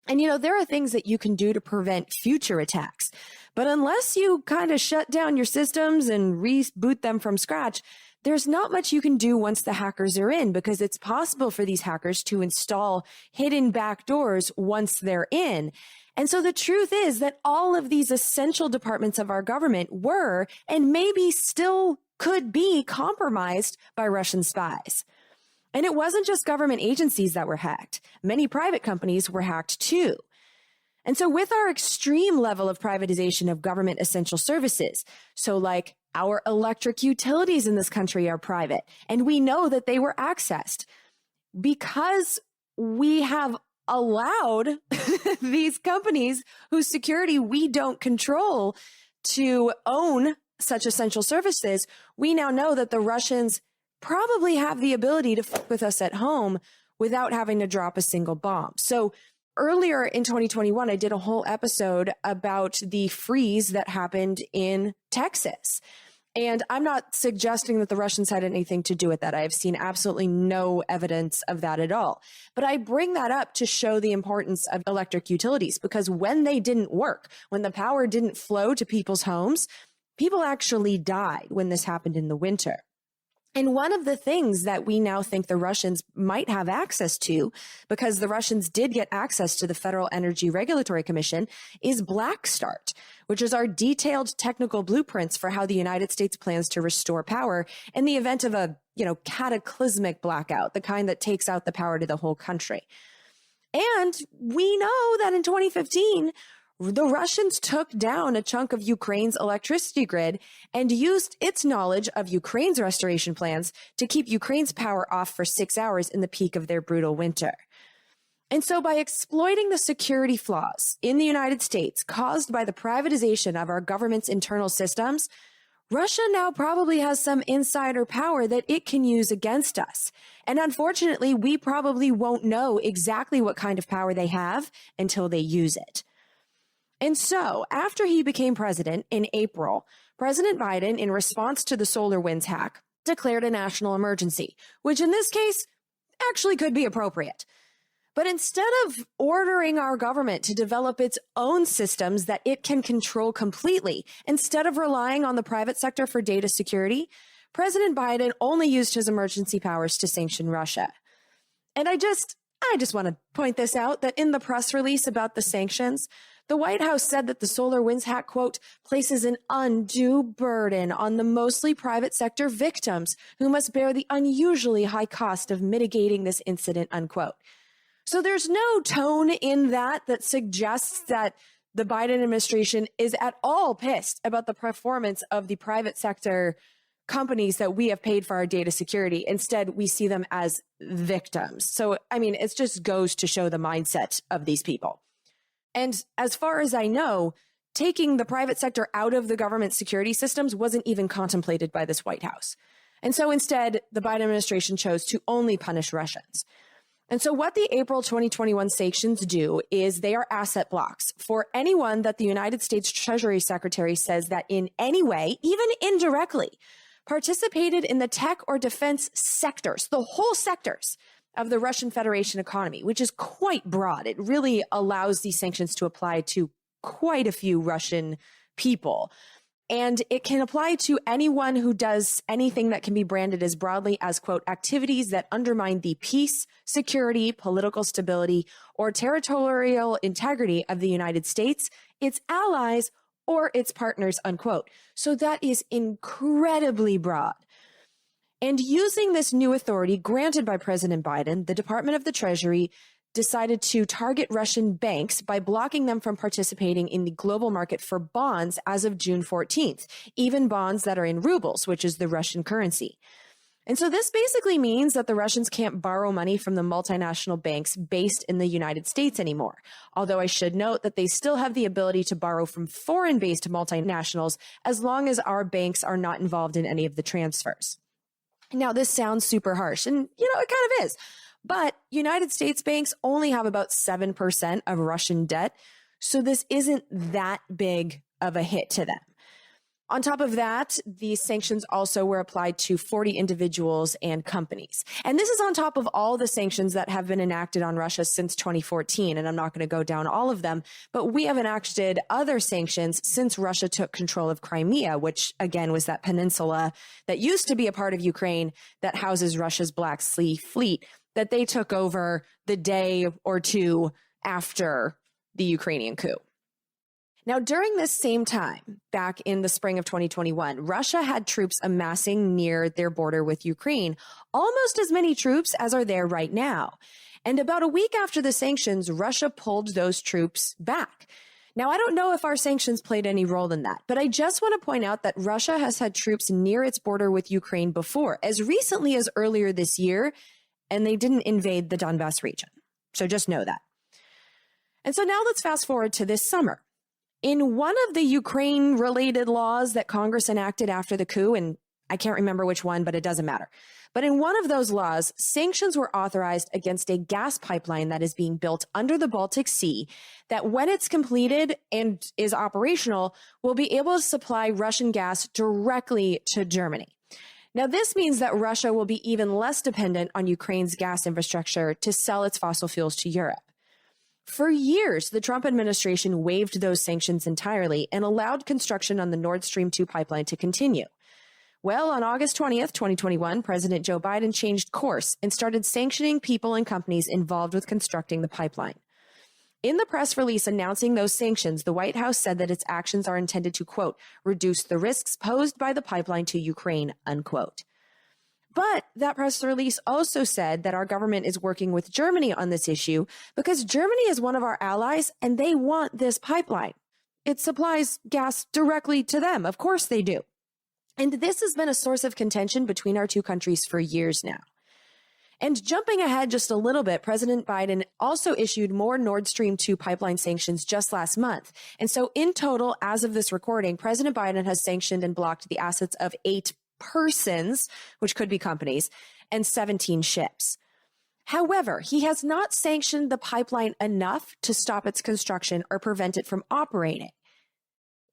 And, there are things that you can do to prevent future attacks. But unless you kind of shut down your systems and reboot them from scratch, there's not much you can do once the hackers are in, because it's possible for these hackers to install hidden backdoors once they're in. And so the truth is that all of these essential departments of our government were, and maybe still could be, compromised by Russian spies. And it wasn't just government agencies that were hacked. Many private companies were hacked too. And so with our extreme level of privatization of government essential services, so like our electric utilities in this country are private, and we know that they were accessed because we have allowed these companies whose security we don't control to own such essential services. We now know that the Russians probably have the ability to fuck with us at home without having to drop a single bomb. So earlier in 2021, I did a whole episode about the freeze that happened in Texas. And I'm not suggesting that the Russians had anything to do with that. I have seen absolutely no evidence of that at all. But I bring that up to show the importance of electric utilities, because when they didn't work, when the power didn't flow to people's homes, people actually died when this happened in the winter. And one of the things that we now think the Russians might have access to, because the Russians did get access to the Federal Energy Regulatory Commission, is Black Start, which is our detailed technical blueprints for how the United States plans to restore power in the event of a, cataclysmic blackout, the kind that takes out the power to the whole country. And we know that in 2015, the Russians took down a chunk of Ukraine's electricity grid and used its knowledge of Ukraine's restoration plans to keep Ukraine's power off for 6 hours in the peak of their brutal winter. And so by exploiting the security flaws in the United States caused by the privatization of our government's internal systems, Russia now probably has some insider power that it can use against us. And unfortunately, we probably won't know exactly what kind of power they have until they use it. And so, after he became president in April, President Biden, in response to the SolarWinds hack, declared a national emergency, which in this case actually could be appropriate. But instead of ordering our government to develop its own systems that it can control completely, instead of relying on the private sector for data security, President Biden only used his emergency powers to sanction Russia. And I just want to point this out, that in the press release about the sanctions, the White House said that the SolarWinds hack, quote, places an undue burden on the mostly private sector victims who must bear the unusually high cost of mitigating this incident, unquote. So there's no tone in that suggests that the Biden administration is at all pissed about the performance of the private sector companies that we have paid for our data security. Instead, we see them as victims. So, it just goes to show the mindset of these people. And as far as I know, taking the private sector out of the government security systems wasn't even contemplated by this White House. And so instead, the Biden administration chose to only punish Russians. And so what the April 2021 sanctions do is they are asset blocks for anyone that the United States Treasury Secretary says that in any way, even indirectly, participated in the tech or defense sectors, the whole sectors of the Russian Federation economy, which is quite broad. It really allows these sanctions to apply to quite a few Russian people. And it can apply to anyone who does anything that can be branded as broadly as, quote, activities that undermine the peace, security, political stability, or territorial integrity of the United States, its allies, or its partners, unquote. So that is incredibly broad. And using this new authority granted by President Biden, the Department of the Treasury decided to target Russian banks by blocking them from participating in the global market for bonds as of June 14th, even bonds that are in rubles, which is the Russian currency. And so this basically means that the Russians can't borrow money from the multinational banks based in the United States anymore. Although I should note that they still have the ability to borrow from foreign-based multinationals as long as our banks are not involved in any of the transfers. Now, this sounds super harsh, and, it kind of is. But United States banks only have about 7% of Russian debt, so this isn't that big of a hit to them. On top of that, these sanctions also were applied to 40 individuals and companies. And this is on top of all the sanctions that have been enacted on Russia since 2014. And I'm not going to go down all of them, but we have enacted other sanctions since Russia took control of Crimea, which again was that peninsula that used to be a part of Ukraine that houses Russia's Black Sea Fleet that they took over the day or two after the Ukrainian coup. Now, during this same time, back in the spring of 2021, Russia had troops amassing near their border with Ukraine, almost as many troops as are there right now. And about a week after the sanctions, Russia pulled those troops back. Now, I don't know if our sanctions played any role in that, but I just want to point out that Russia has had troops near its border with Ukraine before, as recently as earlier this year, and they didn't invade the Donbass region. So just know that. And so now let's fast forward to this summer. In one of the Ukraine-related laws that Congress enacted after the coup, and I can't remember which one, but it doesn't matter. But in one of those laws, sanctions were authorized against a gas pipeline that is being built under the Baltic Sea that when it's completed and is operational, will be able to supply Russian gas directly to Germany. Now, this means that Russia will be even less dependent on Ukraine's gas infrastructure to sell its fossil fuels to Europe. For years, the Trump administration waived those sanctions entirely and allowed construction on the Nord Stream 2 pipeline to continue. Well, on August 20th, 2021, President Joe Biden changed course and started sanctioning people and companies involved with constructing the pipeline. In the press release announcing those sanctions, the White House said that its actions are intended to, quote, reduce the risks posed by the pipeline to Ukraine, unquote. But that press release also said that our government is working with Germany on this issue because Germany is one of our allies and they want this pipeline. It supplies gas directly to them. Of course they do. And this has been a source of contention between our two countries for years now. And jumping ahead just a little bit, President Biden also issued more Nord Stream 2 pipeline sanctions just last month. And so in total, as of this recording, President Biden has sanctioned and blocked the assets of 8 persons, which could be companies, and 17 ships. However, he has not sanctioned the pipeline enough to stop its construction or prevent it from operating.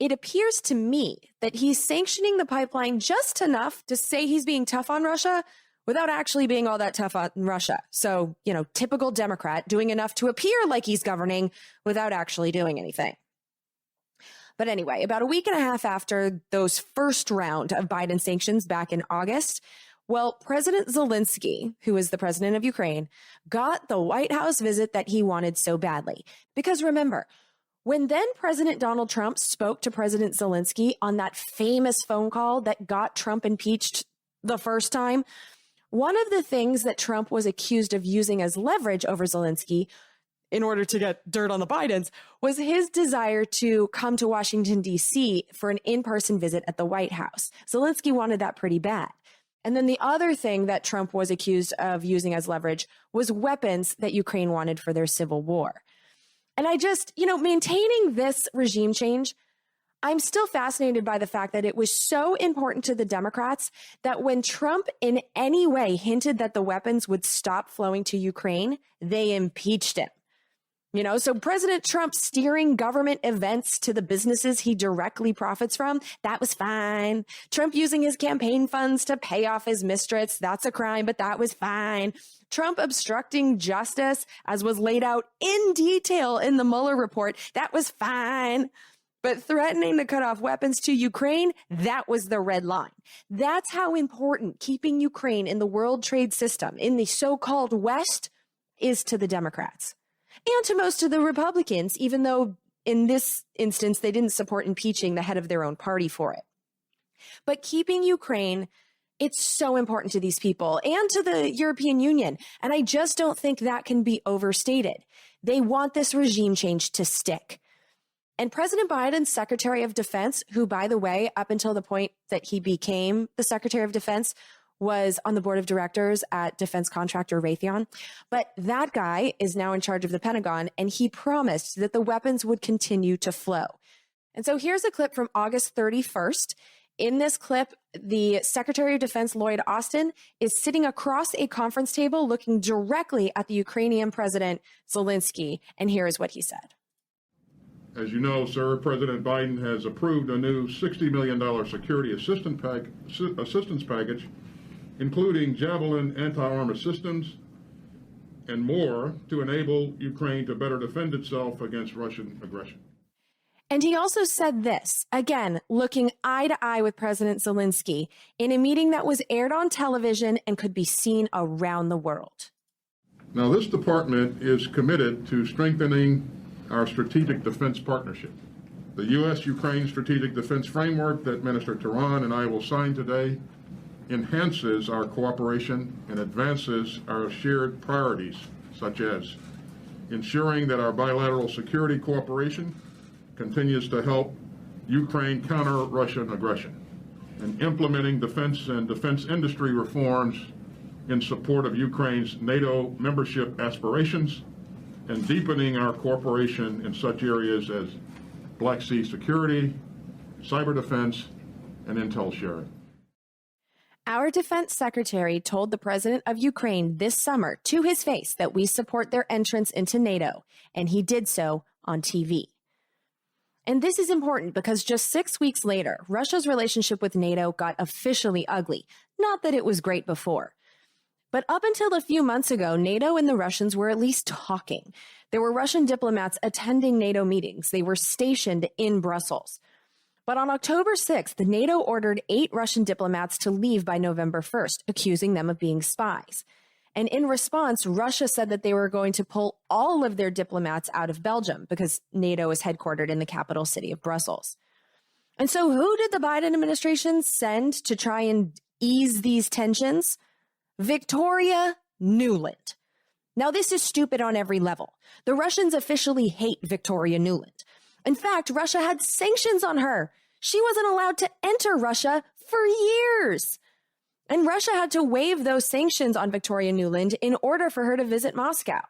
It appears to me that he's sanctioning the pipeline just enough to say he's being tough on Russia without actually being all that tough on Russia. So, typical Democrat doing enough to appear like he's governing without actually doing anything. But anyway, about a week and a half after those first round of Biden sanctions back in August, well, President Zelensky, who is the president of Ukraine, got the White House visit that he wanted so badly. Because remember, when then President Donald Trump spoke to President Zelensky on that famous phone call that got Trump impeached the first time, one of the things that Trump was accused of using as leverage over Zelensky in order to get dirt on the Bidens was his desire to come to Washington, D.C. for an in-person visit at the White House. Zelensky wanted that pretty bad. And then the other thing that Trump was accused of using as leverage was weapons that Ukraine wanted for their civil war. And I just, maintaining this regime change, I'm still fascinated by the fact that it was so important to the Democrats that when Trump in any way hinted that the weapons would stop flowing to Ukraine, they impeached him. So President Trump steering government events to the businesses he directly profits from, that was fine. Trump using his campaign funds to pay off his mistress, that's a crime, but that was fine. Trump obstructing justice, as was laid out in detail in the Mueller report, that was fine. But threatening to cut off weapons to Ukraine, that was the red line. That's how important keeping Ukraine in the world trade system, in the so-called West, is to the Democrats. And to most of the Republicans, even though in this instance, they didn't support impeaching the head of their own party for it. But keeping Ukraine, it's so important to these people and to the European Union. And I just don't think that can be overstated. They want this regime change to stick. And President Biden's Secretary of Defense, who, by the way, up until the point that he became the Secretary of Defense, was on the board of directors at defense contractor Raytheon. But that guy is now in charge of the Pentagon, and he promised that the weapons would continue to flow. And so here's a clip from August 31st. In this clip, the Secretary of Defense, Lloyd Austin, is sitting across a conference table looking directly at the Ukrainian President Zelensky. And here is what he said. As you know, sir, President Biden has approved a new $60 million security assistance package, including Javelin anti-armor systems and more to enable Ukraine to better defend itself against Russian aggression. And he also said this, again, looking eye to eye with President Zelensky in a meeting that was aired on television and could be seen around the world. Now, this department is committed to strengthening our strategic defense partnership. The U.S.-Ukraine Strategic Defense Framework that Minister Tehran and I will sign today enhances our cooperation and advances our shared priorities, such as ensuring that our bilateral security cooperation continues to help Ukraine counter Russian aggression, and implementing defense and defense industry reforms in support of Ukraine's NATO membership aspirations, and deepening our cooperation in such areas as Black Sea security, cyber defense, and intel sharing. Our defense secretary told the president of Ukraine this summer to his face that we support their entrance into NATO, and he did so on TV. And this is important because just 6 weeks later, Russia's relationship with NATO got officially ugly. Not that it was great before. But up until a few months ago, NATO and the Russians were at least talking. There were Russian diplomats attending NATO meetings. They were stationed in Brussels. But on October 6th, NATO ordered 8 Russian diplomats to leave by November 1st, accusing them of being spies. And in response, Russia said that they were going to pull all of their diplomats out of Belgium because NATO is headquartered in the capital city of Brussels. And so who did the Biden administration send to try and ease these tensions? Victoria Nuland. Now, this is stupid on every level. The Russians officially hate Victoria Nuland. In fact, Russia had sanctions on her. She wasn't allowed to enter Russia for years. And Russia had to waive those sanctions on Victoria Nuland in order for her to visit Moscow,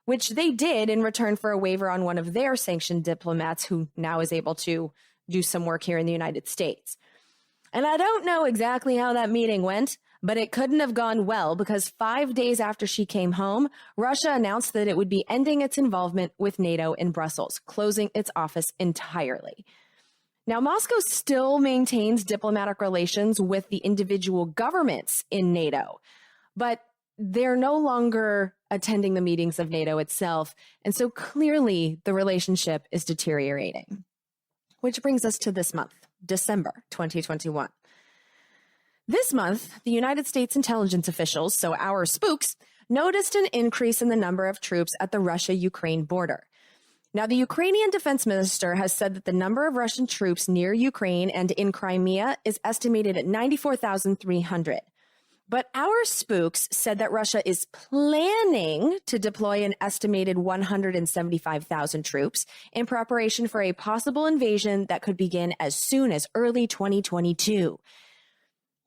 which they did in return for a waiver on one of their sanctioned diplomats who now is able to do some work here in the United States. And I don't know exactly how that meeting went, but it couldn't have gone well because 5 days after she came home, Russia announced that it would be ending its involvement with NATO in Brussels, closing its office entirely. Now, Moscow still maintains diplomatic relations with the individual governments in NATO, but they're no longer attending the meetings of NATO itself, and so clearly the relationship is deteriorating. Which brings us to this month, December 2021. This month, the United States intelligence officials, so our spooks, noticed an increase in the number of troops at the Russia-Ukraine border. Now, the Ukrainian defense minister has said that the number of Russian troops near Ukraine and in Crimea is estimated at 94,300. But our spooks said that Russia is planning to deploy an estimated 175,000 troops in preparation for a possible invasion that could begin as soon as early 2022.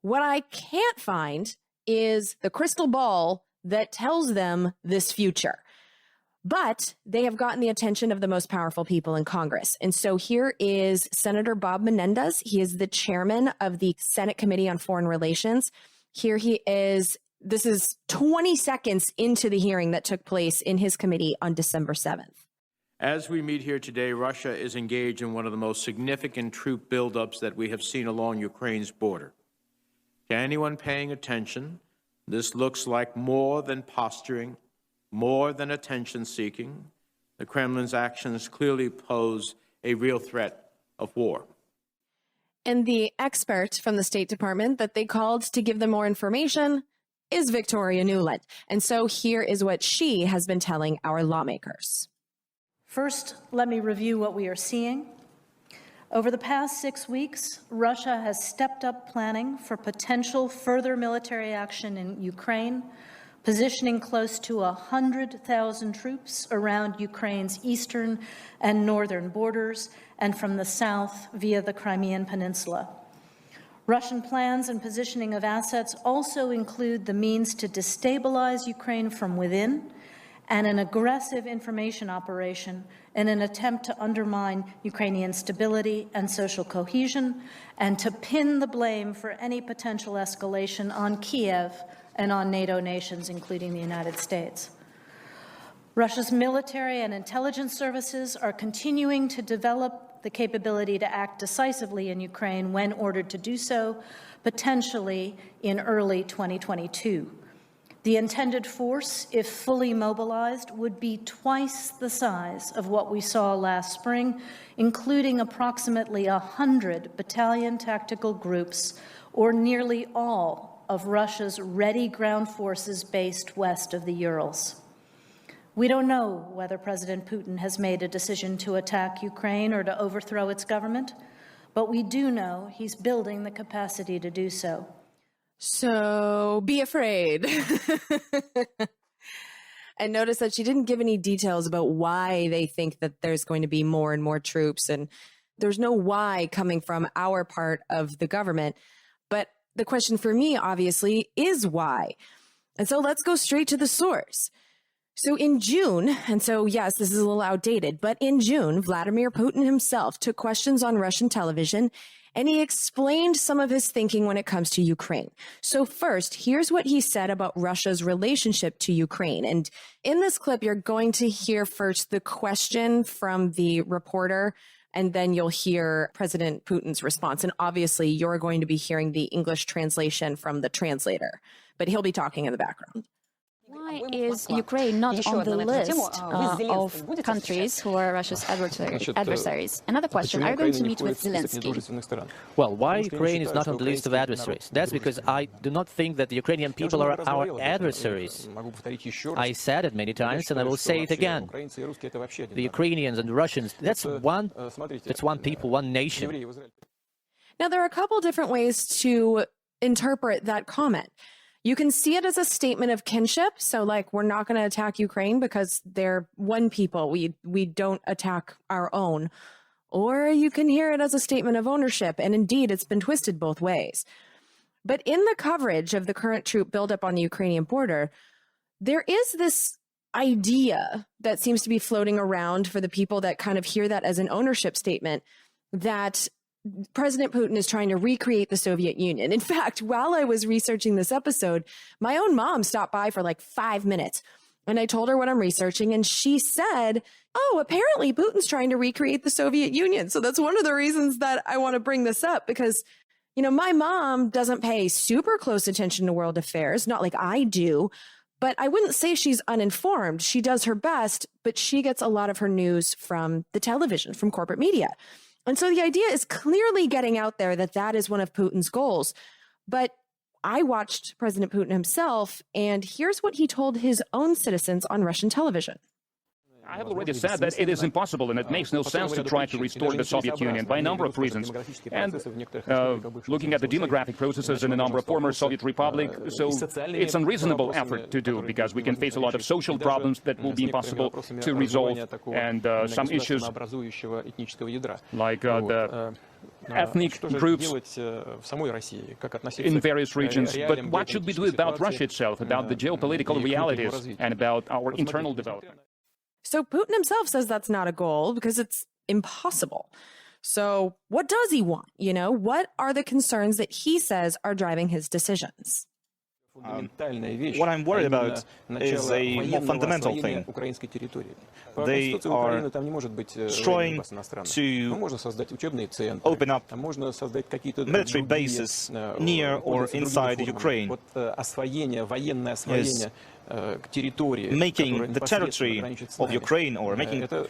What I can't find is the crystal ball that tells them this future. But they have gotten the attention of the most powerful people in Congress. And so here is Senator Bob Menendez. He is the chairman of the Senate Committee on Foreign Relations. Here he is. This is 20 seconds into the hearing that took place in his committee on December 7th. As we meet here today, Russia is engaged in one of the most significant troop buildups that we have seen along Ukraine's border. To anyone paying attention, this looks like more than posturing, more than attention-seeking. The Kremlin's actions clearly pose a real threat of war. And the expert from the State Department that they called to give them more information is Victoria Nuland. And so here is what she has been telling our lawmakers. First, let me review what we are seeing. Over the past 6 weeks, Russia has stepped up planning for potential further military action in Ukraine, positioning close to 100,000 troops around Ukraine's eastern and northern borders and from the south via the Crimean Peninsula. Russian plans and positioning of assets also include the means to destabilize Ukraine from within and an aggressive information operation in an attempt to undermine Ukrainian stability and social cohesion and to pin the blame for any potential escalation on Kiev and on NATO nations, including the United States. Russia's military and intelligence services are continuing to develop the capability to act decisively in Ukraine when ordered to do so, potentially in early 2022. The intended force, if fully mobilized, would be twice the size of what we saw last spring, including approximately 100 battalion tactical groups, or nearly all of Russia's ready ground forces based west of the Urals. We don't know whether President Putin has made a decision to attack Ukraine or to overthrow its government, but we do know he's building the capacity to do so. So be afraid. And notice that she didn't give any details about why they think that there's going to be more and more troops. And there's no why coming from our part of the government. But the question for me, obviously, is why. And so let's go straight to the source. So in June, and so yes, this is a little outdated, but in June, Vladimir Putin himself took questions on Russian television, and he explained some of his thinking when it comes to Ukraine. So first, here's what he said about Russia's relationship to Ukraine. And in this clip, you're going to hear first the question from the reporter, and then you'll hear President Putin's response. And obviously, you're going to be hearing the English translation from the translator, but he'll be talking in the background. Why is Ukraine not on the list of countries who are Russia's adversaries? Another question, are you going to meet with Zelensky? Well, why Ukraine is not on the list of adversaries? That's because I do not think that the Ukrainian people are our adversaries. I said it many times, and I will say it again. The Ukrainians and the Russians, that's one people, one nation. Now, there are a couple different ways to interpret that comment. You can see it as a statement of kinship. So like, we're not going to attack Ukraine because they're one people. We don't attack our own. Or you can hear it as a statement of ownership. And indeed, it's been twisted both ways. But in the coverage of the current troop buildup on the Ukrainian border, there is this idea that seems to be floating around for the people that kind of hear that as an ownership statement, that President Putin is trying to recreate the Soviet Union. In fact, while I was researching this episode, my own mom stopped by for like 5 minutes, and I told her what I'm researching, and she said, oh, apparently Putin's trying to recreate the Soviet Union. So that's one of the reasons that I want to bring this up, because, you know, my mom doesn't pay super close attention to world affairs, not like I do, but I wouldn't say she's uninformed. She does her best, but she gets a lot of her news from the television, from corporate media. And so the idea is clearly getting out there that that is one of Putin's goals. But I watched President Putin himself, and here's what he told his own citizens on Russian television. I have already said that it is impossible and it makes no sense to try to restore the Soviet Union by a number of reasons. And looking at the demographic processes in a number of former Soviet republics, so it's an unreasonable effort to do because we can face a lot of social problems that will be impossible to resolve, and some issues like the ethnic groups in various regions. But what should we do about Russia itself, about the geopolitical realities, and about our internal development? So Putin himself says that's not a goal because it's impossible. So what does he want? You know, what are the concerns that he says are driving his decisions? What I'm worried about is a more fundamental thing. They are trying to open up military bases near or inside Ukraine, making the territory of Ukraine, or making the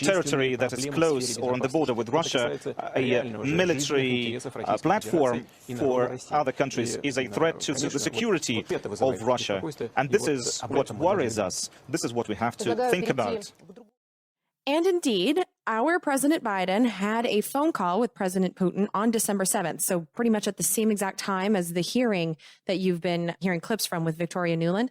territory that is close or on the border with Russia a military platform for other countries, is a threat to the security of Russia. And this is what worries us. This is what we have to think about. And indeed, our President Biden had a phone call with President Putin on December 7th. So pretty much at the same exact time as the hearing that you've been hearing clips from with Victoria Nuland.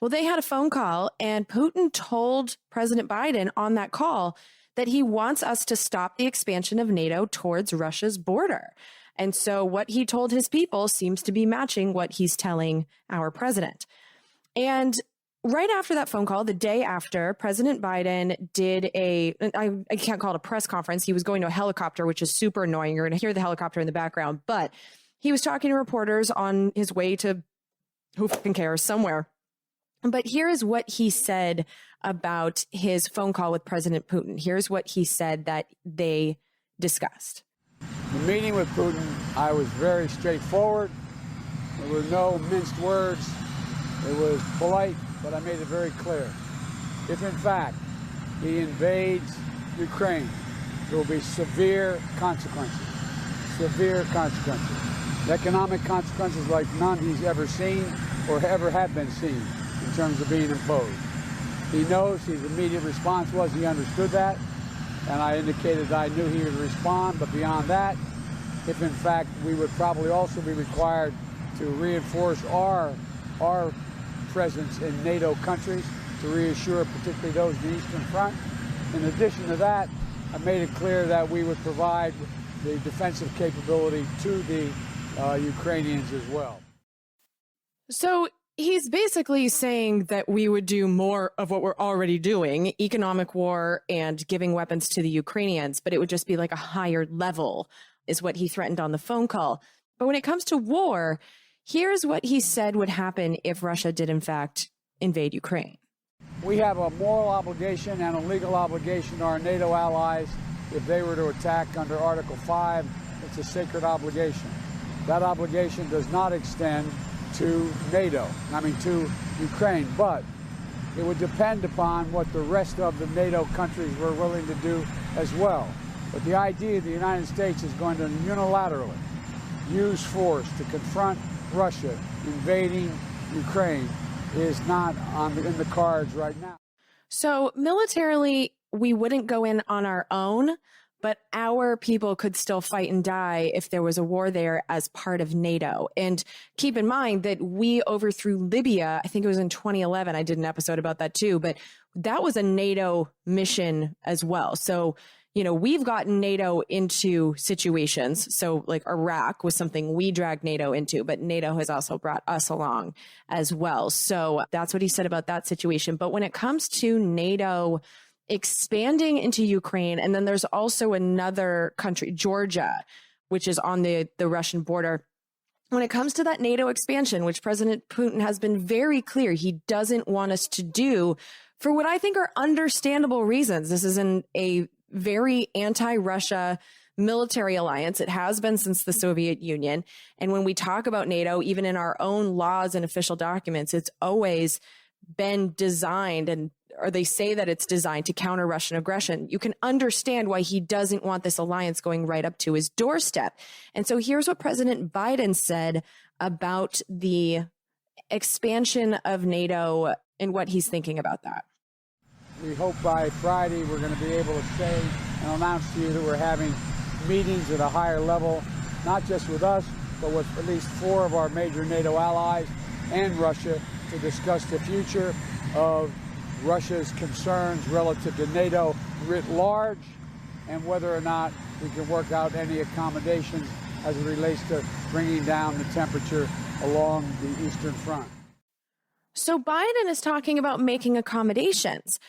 Well, they had a phone call, and Putin told President Biden on that call that he wants us to stop the expansion of NATO towards Russia's border. And so what he told his people seems to be matching what he's telling our president. And right after that phone call, the day after, President Biden did I can't call it a press conference. He was going to a helicopter, which is super annoying. You're going to hear the helicopter in the background. But he was talking to reporters on his way to who fucking cares somewhere. But here is what he said about his phone call with President Putin. Here's what he said that they discussed. The meeting with Putin, I was very straightforward. There were no minced words. It was polite, but I made it very clear. If, in fact, he invades Ukraine, there will be severe consequences. Severe consequences. Economic consequences like none he's ever seen or ever have been seen in terms of being imposed. He knows his immediate response was he understood that, and I indicated that I knew he would respond, but beyond that, if in fact we would probably also be required to reinforce our presence in NATO countries to reassure particularly those in the Eastern Front. In addition to that, I made it clear that we would provide the defensive capability to the Ukrainians as well. So He's basically saying that we would do more of what we're already doing, economic war and giving weapons to the Ukrainians, but it would just be like a higher level, is what he threatened on the phone call. But when it comes to war, here's what he said would happen if Russia did, in fact, invade Ukraine. We have a moral obligation and a legal obligation to our NATO allies. If they were to attack under Article 5, it's a sacred obligation. That obligation does not extend to NATO, to Ukraine, but it would depend upon what the rest of the NATO countries were willing to do as well. But the idea the United States is going to unilaterally use force to confront Russia invading Ukraine is not in the cards right now. So militarily, we wouldn't go in on our own, but our people could still fight and die if there was a war there as part of NATO. And keep in mind that we overthrew Libya, I think it was in 2011. I did an episode about that too, but that was a NATO mission as well. So, we've gotten NATO into situations. So like Iraq was something we dragged NATO into, but NATO has also brought us along as well. So that's what he said about that situation. But when it comes to NATO expanding into Ukraine, and then there's also another country, Georgia, which is on the Russian border. When it comes to that NATO expansion, which President Putin has been very clear he doesn't want us to do for what I think are understandable reasons. This is a very anti-Russia military alliance. It has been since the Soviet Union. And when we talk about NATO, even in our own laws and official documents, it's always been designed, or they say that it's designed to counter Russian aggression. You can understand why he doesn't want this alliance going right up to his doorstep. And so here's what President Biden said about the expansion of NATO and what he's thinking about that. We hope by Friday we're going to be able to say and announce to you that we're having meetings at a higher level, not just with us, but with at least 4 of our major NATO allies and Russia, to discuss the future of Russia's concerns relative to NATO writ large, and whether or not we can work out any accommodations as it relates to bringing down the temperature along the Eastern Front. So Biden is talking about making accommodations.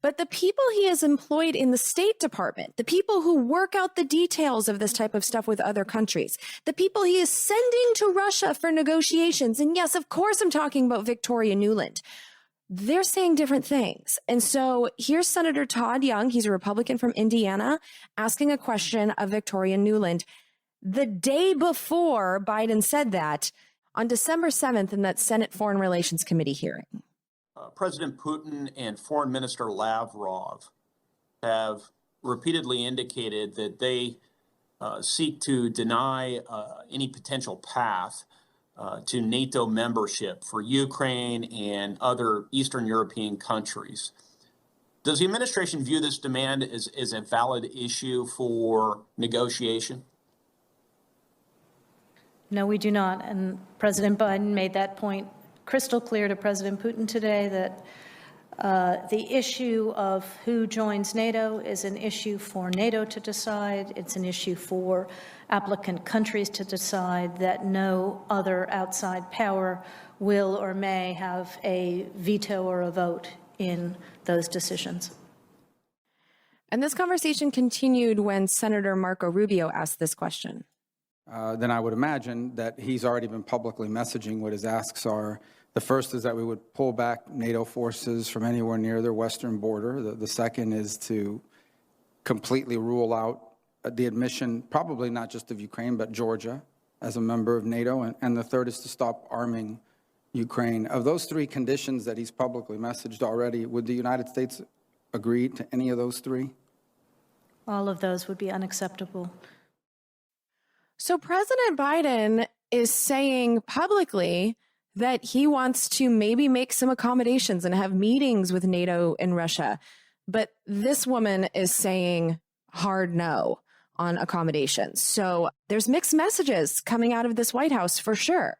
But the people he has employed in the State Department, the people who work out the details of this type of stuff with other countries, the people he is sending to Russia for negotiations, and yes, of course, I'm talking about Victoria Nuland, they're saying different things. And so here's Senator Todd Young, he's a Republican from Indiana, asking a question of Victoria Nuland the day before Biden said that on December 7th in that Senate Foreign Relations Committee hearing. President Putin and Foreign Minister Lavrov have repeatedly indicated that they seek to deny any potential path to NATO membership for Ukraine and other Eastern European countries. Does the administration view this demand as a valid issue for negotiation? No, we do not. And President Biden made that point crystal clear to President Putin today, that the issue of who joins NATO is an issue for NATO to decide. It's an issue for applicant countries to decide, that no other outside power will or may have a veto or a vote in those decisions. And this conversation continued when Senator Marco Rubio asked this question. Then I would imagine that he's already been publicly messaging what his asks are. The first is that we would pull back NATO forces from anywhere near their western border. The second is to completely rule out the admission, probably not just of Ukraine, but Georgia as a member of NATO. And the third is to stop arming Ukraine. Of those 3 conditions that he's publicly messaged already, would the United States agree to any of those 3? All of those would be unacceptable. So President Biden is saying publicly that he wants to maybe make some accommodations and have meetings with NATO and Russia. But this woman is saying hard no on accommodations. So there's mixed messages coming out of this White House for sure,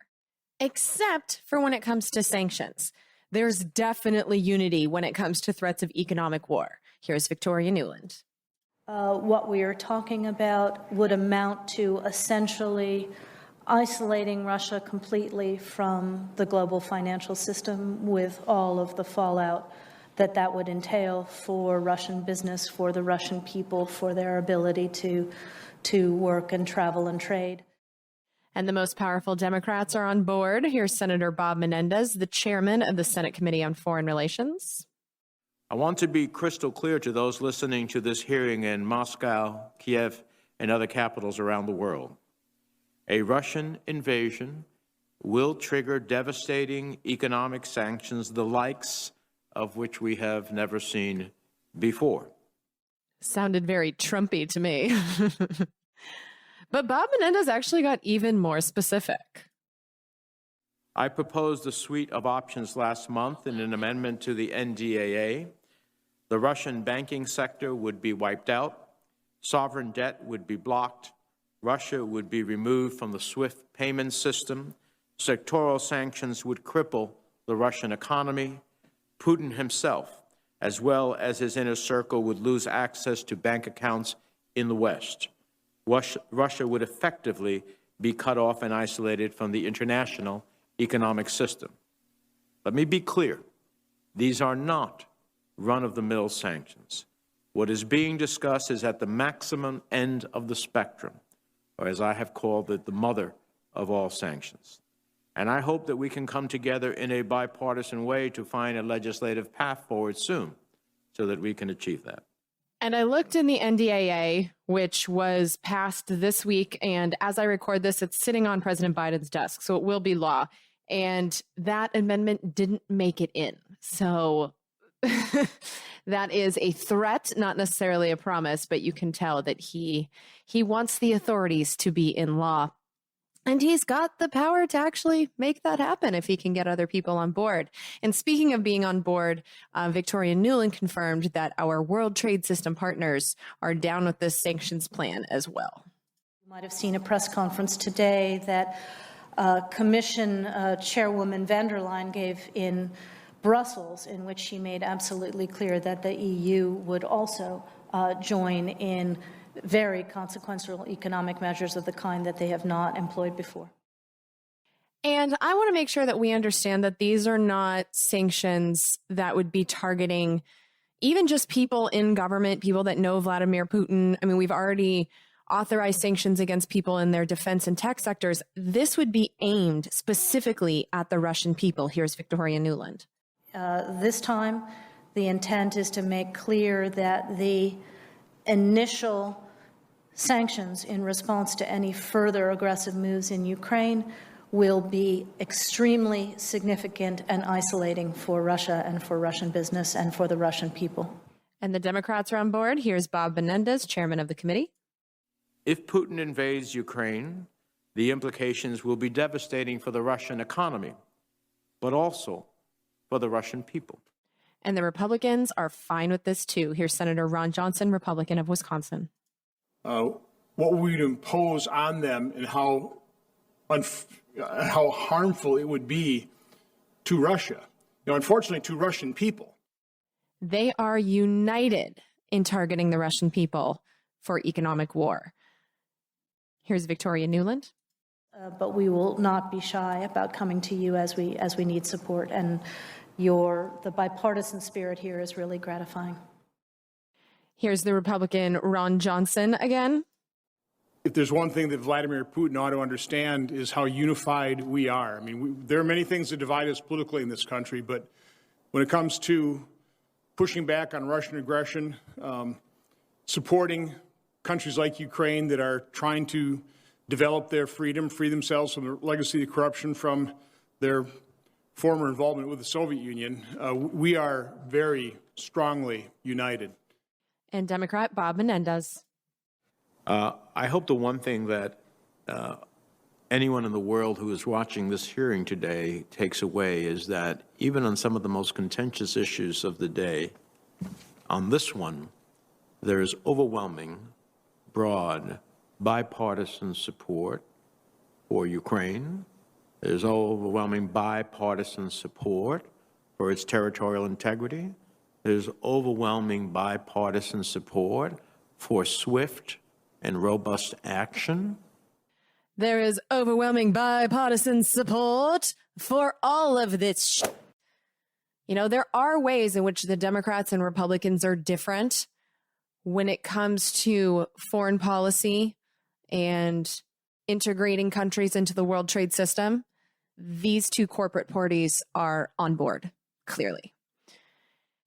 except for when it comes to sanctions. There's definitely unity when it comes to threats of economic war. Here's Victoria Nuland. What we are talking about would amount to essentially isolating Russia completely from the global financial system with all of the fallout that that would entail for Russian business, for the Russian people, for their ability to work and travel and trade. And the most powerful Democrats are on board. Here's Senator Bob Menendez, the chairman of the Senate Committee on Foreign Relations. I want to be crystal clear to those listening to this hearing in Moscow, Kiev, and other capitals around the world. A Russian invasion will trigger devastating economic sanctions, the likes of which we have never seen before. Sounded very Trumpy to me. But Bob Menendez actually got even more specific. I proposed a suite of options last month in an amendment to the NDAA. The Russian banking sector would be wiped out, sovereign debt would be blocked, Russia would be removed from the SWIFT payment system, sectoral sanctions would cripple the Russian economy, Putin himself, as well as his inner circle, would lose access to bank accounts in the West. Russia would effectively be cut off and isolated from the international economic system. Let me be clear. These are not run-of-the-mill sanctions. What is being discussed is at the maximum end of the spectrum, or as I have called it, the mother of all sanctions. And I hope that we can come together in a bipartisan way to find a legislative path forward soon so that we can achieve that. And I looked in the NDAA, which was passed this week, and as I record this, it's sitting on President Biden's desk, so it will be law. And that amendment didn't make it in. So that is a threat, not necessarily a promise, but you can tell that he wants the authorities to be in law. And he's got the power to actually make that happen if he can get other people on board. And speaking of being on board, Victoria Nuland confirmed that our World Trade System partners are down with this sanctions plan as well. You might have seen a press conference today that Commission Chairwoman van der Leyen gave in Brussels, in which she made absolutely clear that the EU would also join in very consequential economic measures of the kind that they have not employed before. And I want to make sure that we understand that these are not sanctions that would be targeting even just people in government, people that know Vladimir Putin. I mean, we've already authorized sanctions against people in their defense and tech sectors. This would be aimed specifically at the Russian people. Here's Victoria Nuland. This time, the intent is to make clear that the initial sanctions in response to any further aggressive moves in Ukraine will be extremely significant and isolating for Russia and for Russian business and for the Russian people. And the Democrats are on board. Here's Bob Menendez, chairman of the committee. If Putin invades Ukraine, the implications will be devastating for the Russian economy, but also for the Russian people. And the Republicans are fine with this too. Here's Senator Ron Johnson, Republican of Wisconsin. What we would impose on them and how harmful it would be to Russia. Unfortunately, to Russian people. They are united in targeting the Russian people for economic war. Here's Victoria Nuland. But we will not be shy about coming to you as we need support. And the bipartisan spirit here is really gratifying. Here's the Republican Ron Johnson again. If there's one thing that Vladimir Putin ought to understand is how unified we are. I mean, there are many things that divide us politically in this country, but when it comes to pushing back on Russian aggression, supporting countries like Ukraine that are trying to develop their freedom, free themselves from the legacy of corruption from their former involvement with the Soviet Union, we are very strongly united. And Democrat Bob Menendez. I hope the one thing that anyone in the world who is watching this hearing today takes away is that even on some of the most contentious issues of the day, on this one, there is overwhelming, broad, bipartisan support for Ukraine. There's overwhelming bipartisan support for its territorial integrity. There's overwhelming bipartisan support for swift and robust action. There is overwhelming bipartisan support for all of this. You know, there are ways in which the Democrats and Republicans are different when it comes to foreign policy and integrating countries into the world trade system. These two corporate parties are on board, clearly.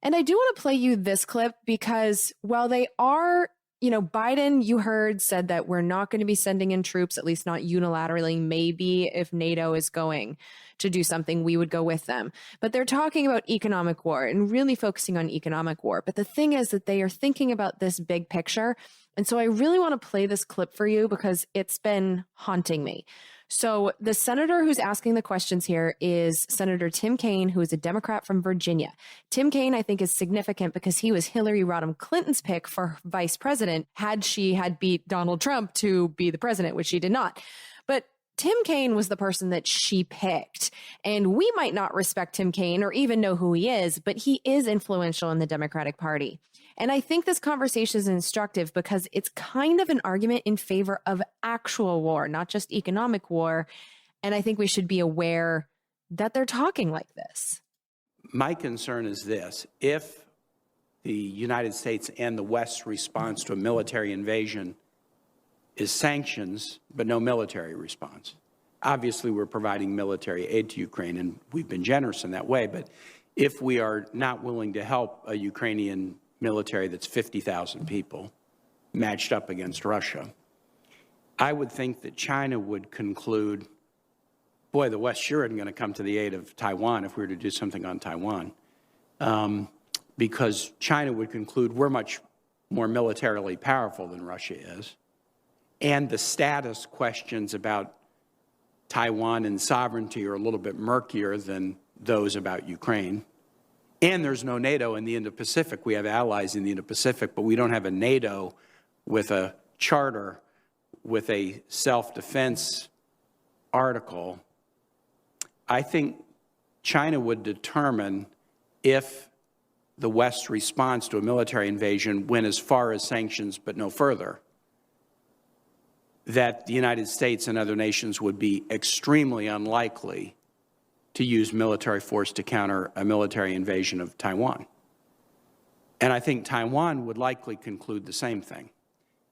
And I do want to play you this clip because while they are, you know, Biden, you heard, said that we're not going to be sending in troops, at least not unilaterally. Maybe if NATO is going to do something, we would go with them. But they're talking about economic war and really focusing on economic war. But the thing is that they are thinking about this big picture. And so I really want to play this clip for you because it's been haunting me. So the senator who's asking the questions here is Senator Tim Kaine, who is a Democrat from Virginia. Tim Kaine, I think, is significant because he was Hillary Rodham Clinton's pick for vice president had she had beat Donald Trump to be the president, which she did not. But Tim Kaine was the person that she picked. And we might not respect Tim Kaine or even know who he is, but he is influential in the Democratic Party. And I think this conversation is instructive because it's kind of an argument in favor of actual war, not just economic war. And I think we should be aware that they're talking like this. My concern is this. If the United States and the West's response to a military invasion is sanctions, but no military response. Obviously, we're providing military aid to Ukraine, and we've been generous in that way. But if we are not willing to help a Ukrainian military that's 50,000 people matched up against Russia, I would think that China would conclude, boy, the West sure isn't going to come to the aid of Taiwan if we were to do something on Taiwan, because China would conclude we're much more militarily powerful than Russia is, and the status questions about Taiwan and sovereignty are a little bit murkier than those about Ukraine. And there's no NATO in the Indo-Pacific. We have allies in the Indo-Pacific, but we don't have a NATO with a charter, with a self-defense article. I think China would determine if the West's response to a military invasion went as far as sanctions but no further, that the United States and other nations would be extremely unlikely to use military force to counter a military invasion of Taiwan. And I think Taiwan would likely conclude the same thing.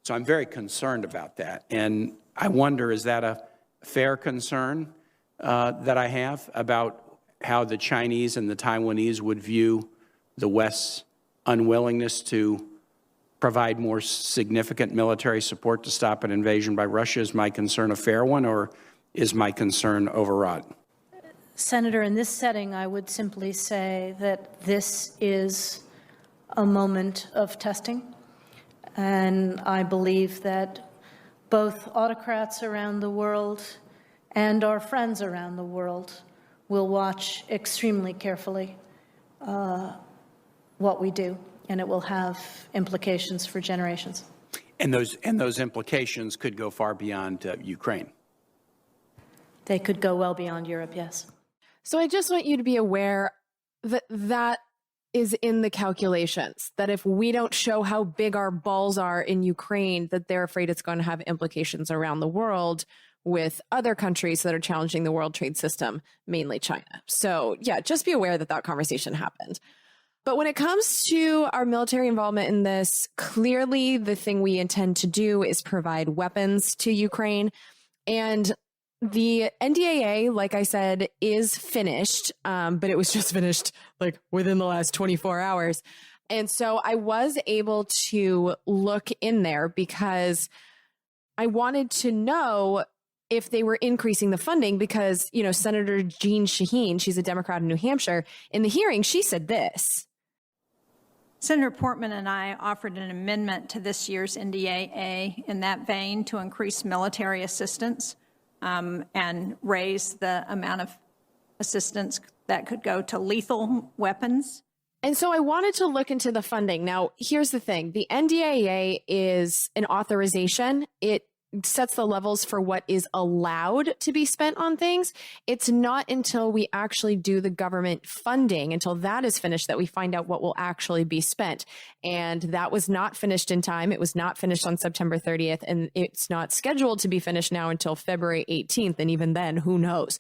So I'm very concerned about that. And I wonder, is that a fair concern that I have about how the Chinese and the Taiwanese would view the West's unwillingness to provide more significant military support to stop an invasion by Russia? Is my concern a fair one, or is my concern overwrought? Senator, in this setting, I would simply say that this is a moment of testing. And I believe that both autocrats around the world and our friends around the world will watch extremely carefully what we do, and it will have implications for generations. And those implications could go far beyond Ukraine. They could go well beyond Europe, yes. So I just want you to be aware that that is in the calculations, that if we don't show how big our balls are in Ukraine, that they're afraid it's going to have implications around the world with other countries that are challenging the world trade system, mainly China. So yeah, just be aware that that conversation happened. But when it comes to our military involvement in this, clearly the thing we intend to do is provide weapons to Ukraine. And the NDAA, like I said, is finished, but it was just finished like within the last 24 hours. And so I was able to look in there because I wanted to know if they were increasing the funding because, you know, Senator Jean Shaheen, she's a Democrat in New Hampshire, in the hearing, she said this. Senator Portman and I offered an amendment to this year's NDAA in that vein to increase military assistance and raise the amount of assistance that could go to lethal weapons. And so I wanted to look into the funding. Now, here's the thing. The NDAA is an authorization. It sets the levels for what is allowed to be spent on things. It's not until we actually do the government funding, until that is finished, that we find out what will actually be spent. And that was not finished in time. It was not finished on September 30th, and it's not scheduled to be finished now until February 18th. And even then, who knows?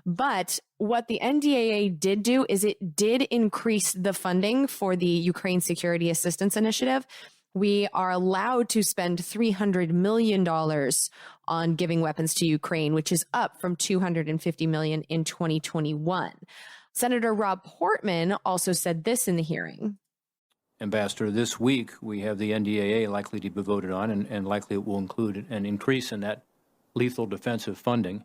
But what the NDAA did do is it did increase the funding for the Ukraine Security Assistance Initiative. We are allowed to spend $300 million on giving weapons to Ukraine, which is up from $250 million in 2021. Senator Rob Portman also said this in the hearing. Ambassador, this week we have the NDAA likely to be voted on, and likely it will include an increase in that lethal defensive funding.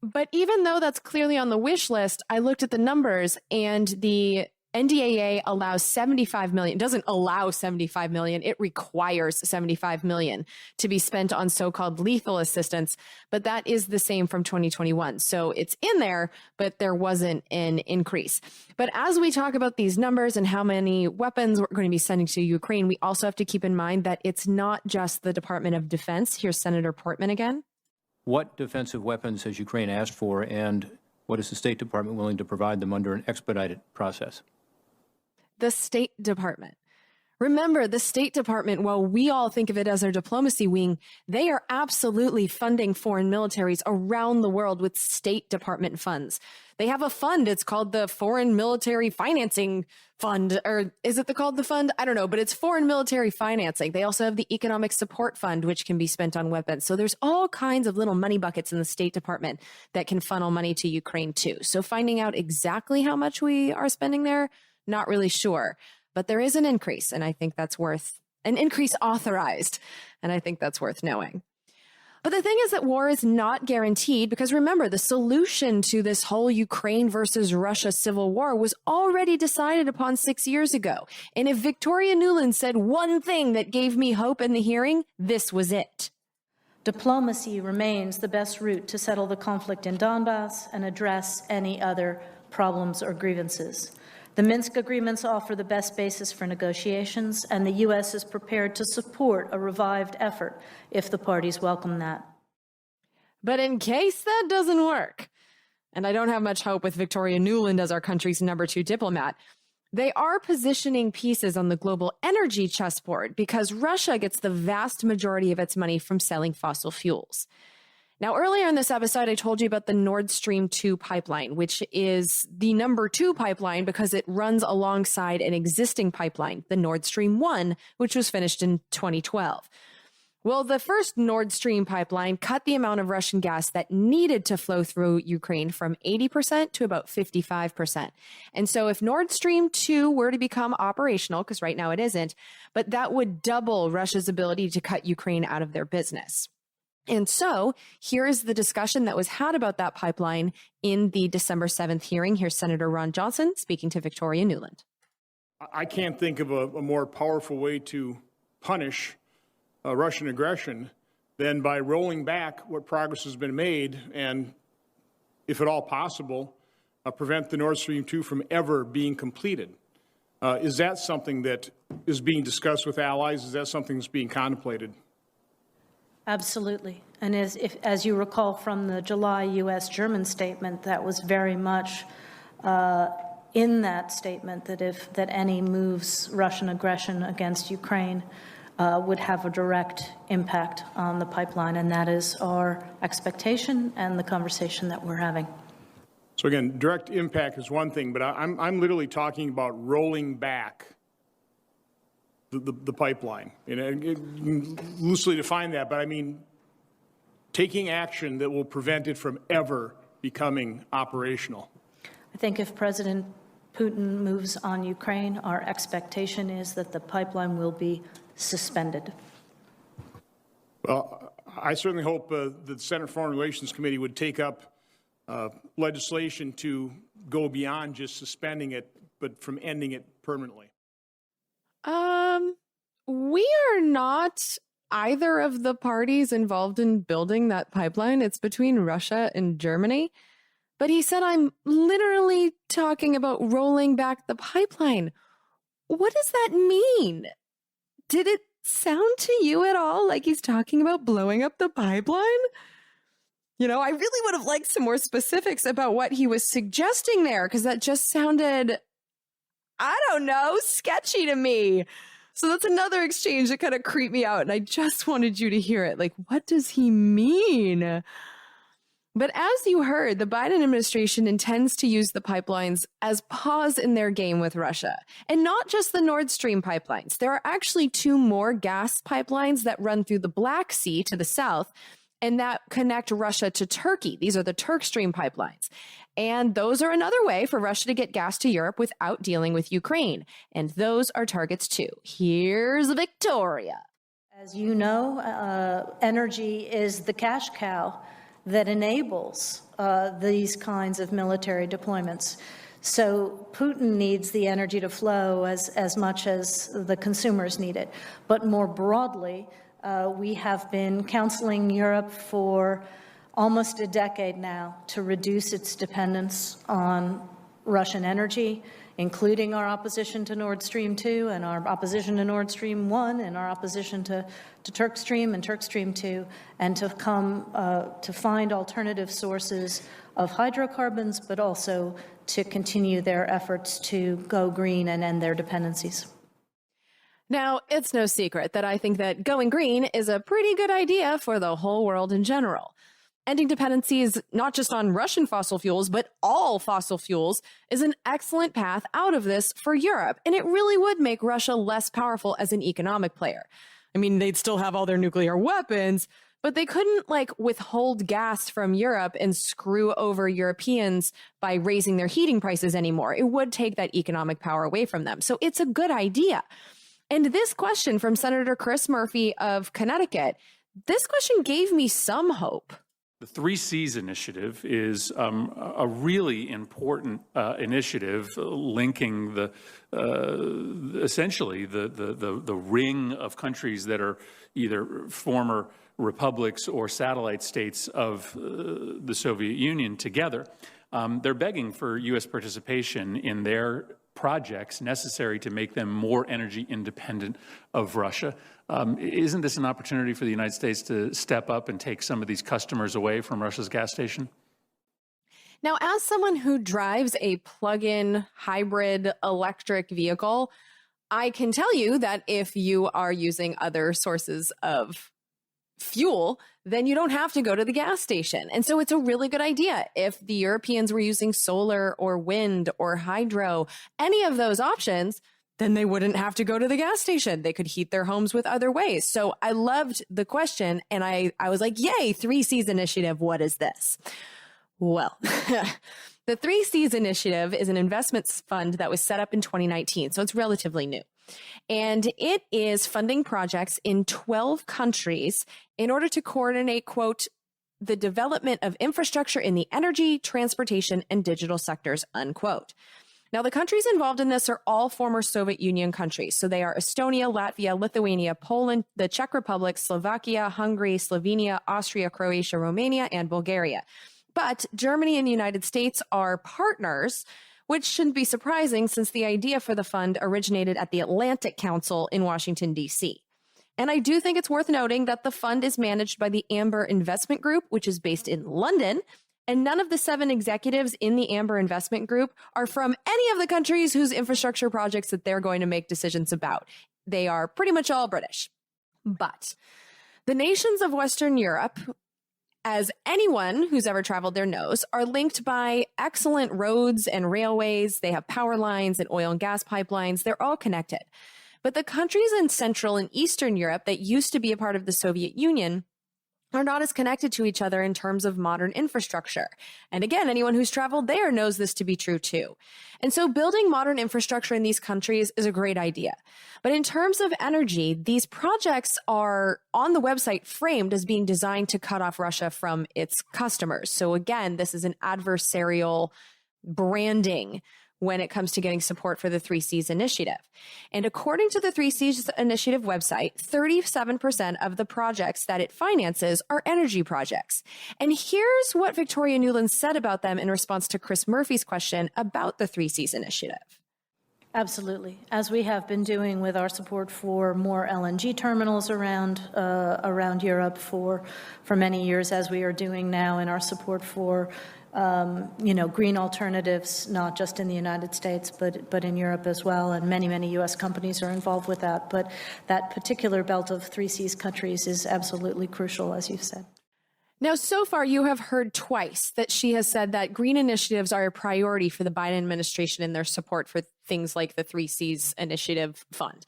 But even though that's clearly on the wish list, I looked at the numbers, and the NDAA allows $75 million. It doesn't allow $75 million. It requires $75 million to be spent on so-called lethal assistance. But that is the same from 2021. So it's in there, but there wasn't an increase. But as we talk about these numbers and how many weapons we're going to be sending to Ukraine, we also have to keep in mind that it's not just the Department of Defense. Here's Senator Portman again. What defensive weapons has Ukraine asked for, and what is the State Department willing to provide them under an expedited process? The State Department. Remember, the State Department, while we all think of it as our diplomacy wing, they are absolutely funding foreign militaries around the world with State Department funds. They have a fund. It's called the Foreign Military Financing Fund, or is it called the fund? I don't know, but it's foreign military financing. They also have the Economic Support Fund, which can be spent on weapons. So there's all kinds of little money buckets in the State Department that can funnel money to Ukraine too. So finding out exactly how much we are spending there, not really sure, but there is an increase, and I think that's worth an increase authorized, and I think that's worth knowing. But the thing is that war is not guaranteed, because remember, the solution to this whole Ukraine versus Russia civil war was already decided upon 6 years ago. And if Victoria Nuland said one thing that gave me hope in the hearing, this was it. Diplomacy remains the best route to settle the conflict in Donbass and address any other problems or grievances. The Minsk agreements offer the best basis for negotiations, and the U.S. is prepared to support a revived effort if the parties welcome that. But in case that doesn't work, and I don't have much hope with Victoria Nuland as our country's #2 diplomat, they are positioning pieces on the global energy chessboard because Russia gets the vast majority of its money from selling fossil fuels. Now, earlier in this episode, I told you about the Nord Stream 2 pipeline, which is the #2 pipeline because it runs alongside an existing pipeline, the Nord Stream 1, which was finished in 2012. Well, the first Nord Stream pipeline cut the amount of Russian gas that needed to flow through Ukraine from 80% to about 55%. And so if Nord Stream 2 were to become operational, because right now it isn't, but that would double Russia's ability to cut Ukraine out of their business. And so here is the discussion that was had about that pipeline in the December 7th hearing. Here's Senator Ron Johnson speaking to Victoria Nuland. I can't think of a more powerful way to punish Russian aggression than by rolling back what progress has been made and, if at all possible, prevent the Nord Stream 2 from ever being completed. Is that something that is being discussed with allies? Is that something that's being contemplated? Absolutely. And as you recall from the July U.S.-German statement, that was very much in that statement that any moves, Russian aggression against Ukraine, would have a direct impact on the pipeline. And that is our expectation and the conversation that we're having. So again, direct impact is one thing, but I'm literally talking about rolling back the pipeline. You can loosely define that, but I mean taking action that will prevent it from ever becoming operational. I think if President Putin moves on Ukraine, our expectation is that the pipeline will be suspended. Well, I certainly hope the Senate Foreign Relations Committee would take up legislation to go beyond just suspending it, but from ending it permanently. We are not either of the parties involved in building that pipeline. It's between Russia and Germany. But he said, I'm literally talking about rolling back the pipeline. What does that mean? Did it sound to you at all like he's talking about blowing up the pipeline? You know, I really would have liked some more specifics about what he was suggesting there, because that just sounded, I don't know, sketchy to me. So that's another exchange that kind of creeped me out, and I just wanted you to hear it. Like, what does he mean? But as you heard, the Biden administration intends to use the pipelines as pause in their game with Russia. And not just the Nord Stream pipelines. There are actually 2 more gas pipelines that run through the Black Sea to the south and that connect Russia to Turkey. These are the Turk Stream pipelines. And those are another way for Russia to get gas to Europe without dealing with Ukraine. And those are targets too. Here's Victoria. As you know, energy is the cash cow that enables these kinds of military deployments. So Putin needs the energy to flow as much as the consumers need it. But more broadly, we have been counseling Europe for almost a decade now to reduce its dependence on Russian energy, including our opposition to Nord Stream 2 and our opposition to Nord Stream 1 and our opposition to Turk Stream and Turk Stream 2, and to come to find alternative sources of hydrocarbons, but also to continue their efforts to go green and end their dependencies. Now, it's no secret that I think that going green is a pretty good idea for the whole world in general. Ending dependencies not just on Russian fossil fuels, but all fossil fuels is an excellent path out of this for Europe. And it really would make Russia less powerful as an economic player. I mean, they'd still have all their nuclear weapons, but they couldn't withhold gas from Europe and screw over Europeans by raising their heating prices anymore. It would take that economic power away from them. So it's a good idea. And this question from Senator Chris Murphy of Connecticut, this question gave me some hope. The 3 Cs initiative is a really important initiative linking essentially the ring of countries that are either former republics or satellite states of the Soviet Union together. They're begging for U.S. participation in their projects necessary to make them more energy independent of Russia. Isn't this an opportunity for the United States to step up and take some of these customers away from Russia's gas station? Now, as someone who drives a plug-in hybrid electric vehicle, I can tell you that if you are using other sources of fuel, then you don't have to go to the gas station. And so it's a really good idea. If the Europeans were using solar or wind or hydro, any of those options, then they wouldn't have to go to the gas station. They could heat their homes with other ways. So I loved the question, and I was like, yay, 3 Cs initiative, what is this? Well, the 3 Cs initiative is an investments fund that was set up in 2019, so it's relatively new. And it is funding projects in 12 countries in order to coordinate, quote, the development of infrastructure in the energy, transportation, and digital sectors, unquote. Now, the countries involved in this are all former Soviet Union countries. So they are Estonia, Latvia, Lithuania, Poland, the Czech Republic, Slovakia, Hungary, Slovenia, Austria, Croatia, Romania, and Bulgaria. But Germany and the United States are partners, which shouldn't be surprising since the idea for the fund originated at the Atlantic Council in Washington, D.C. And I do think it's worth noting that the fund is managed by the Amber Investment Group, which is based in London. And none of the 7 executives in the Amber Investment Group are from any of the countries whose infrastructure projects that they're going to make decisions about. They are pretty much all British. But the nations of Western Europe, as anyone who's ever traveled there knows, are linked by excellent roads and railways. They have power lines and oil and gas pipelines. They're all connected. But the countries in Central and Eastern Europe that used to be a part of the Soviet Union are not as connected to each other in terms of modern infrastructure. And again, anyone who's traveled there knows this to be true too. And so building modern infrastructure in these countries is a great idea. But in terms of energy, these projects are on the website framed as being designed to cut off Russia from its customers. So again, this is an adversarial branding when it comes to getting support for the 3 Cs initiative. And according to the 3 Cs initiative website, 37% of the projects that it finances are energy projects. And here's what Victoria Nuland said about them in response to Chris Murphy's question about the 3 Cs initiative. Absolutely, as we have been doing with our support for more LNG terminals around Europe for many years, as we are doing now in our support for green alternatives, not just in the United States, but in Europe as well. And many U.S. companies are involved with that. But that particular belt of 3 Cs countries is absolutely crucial, as you've said. Now, so far, you have heard twice that she has said that green initiatives are a priority for the Biden administration in their support for things like the 3 Cs Initiative Fund.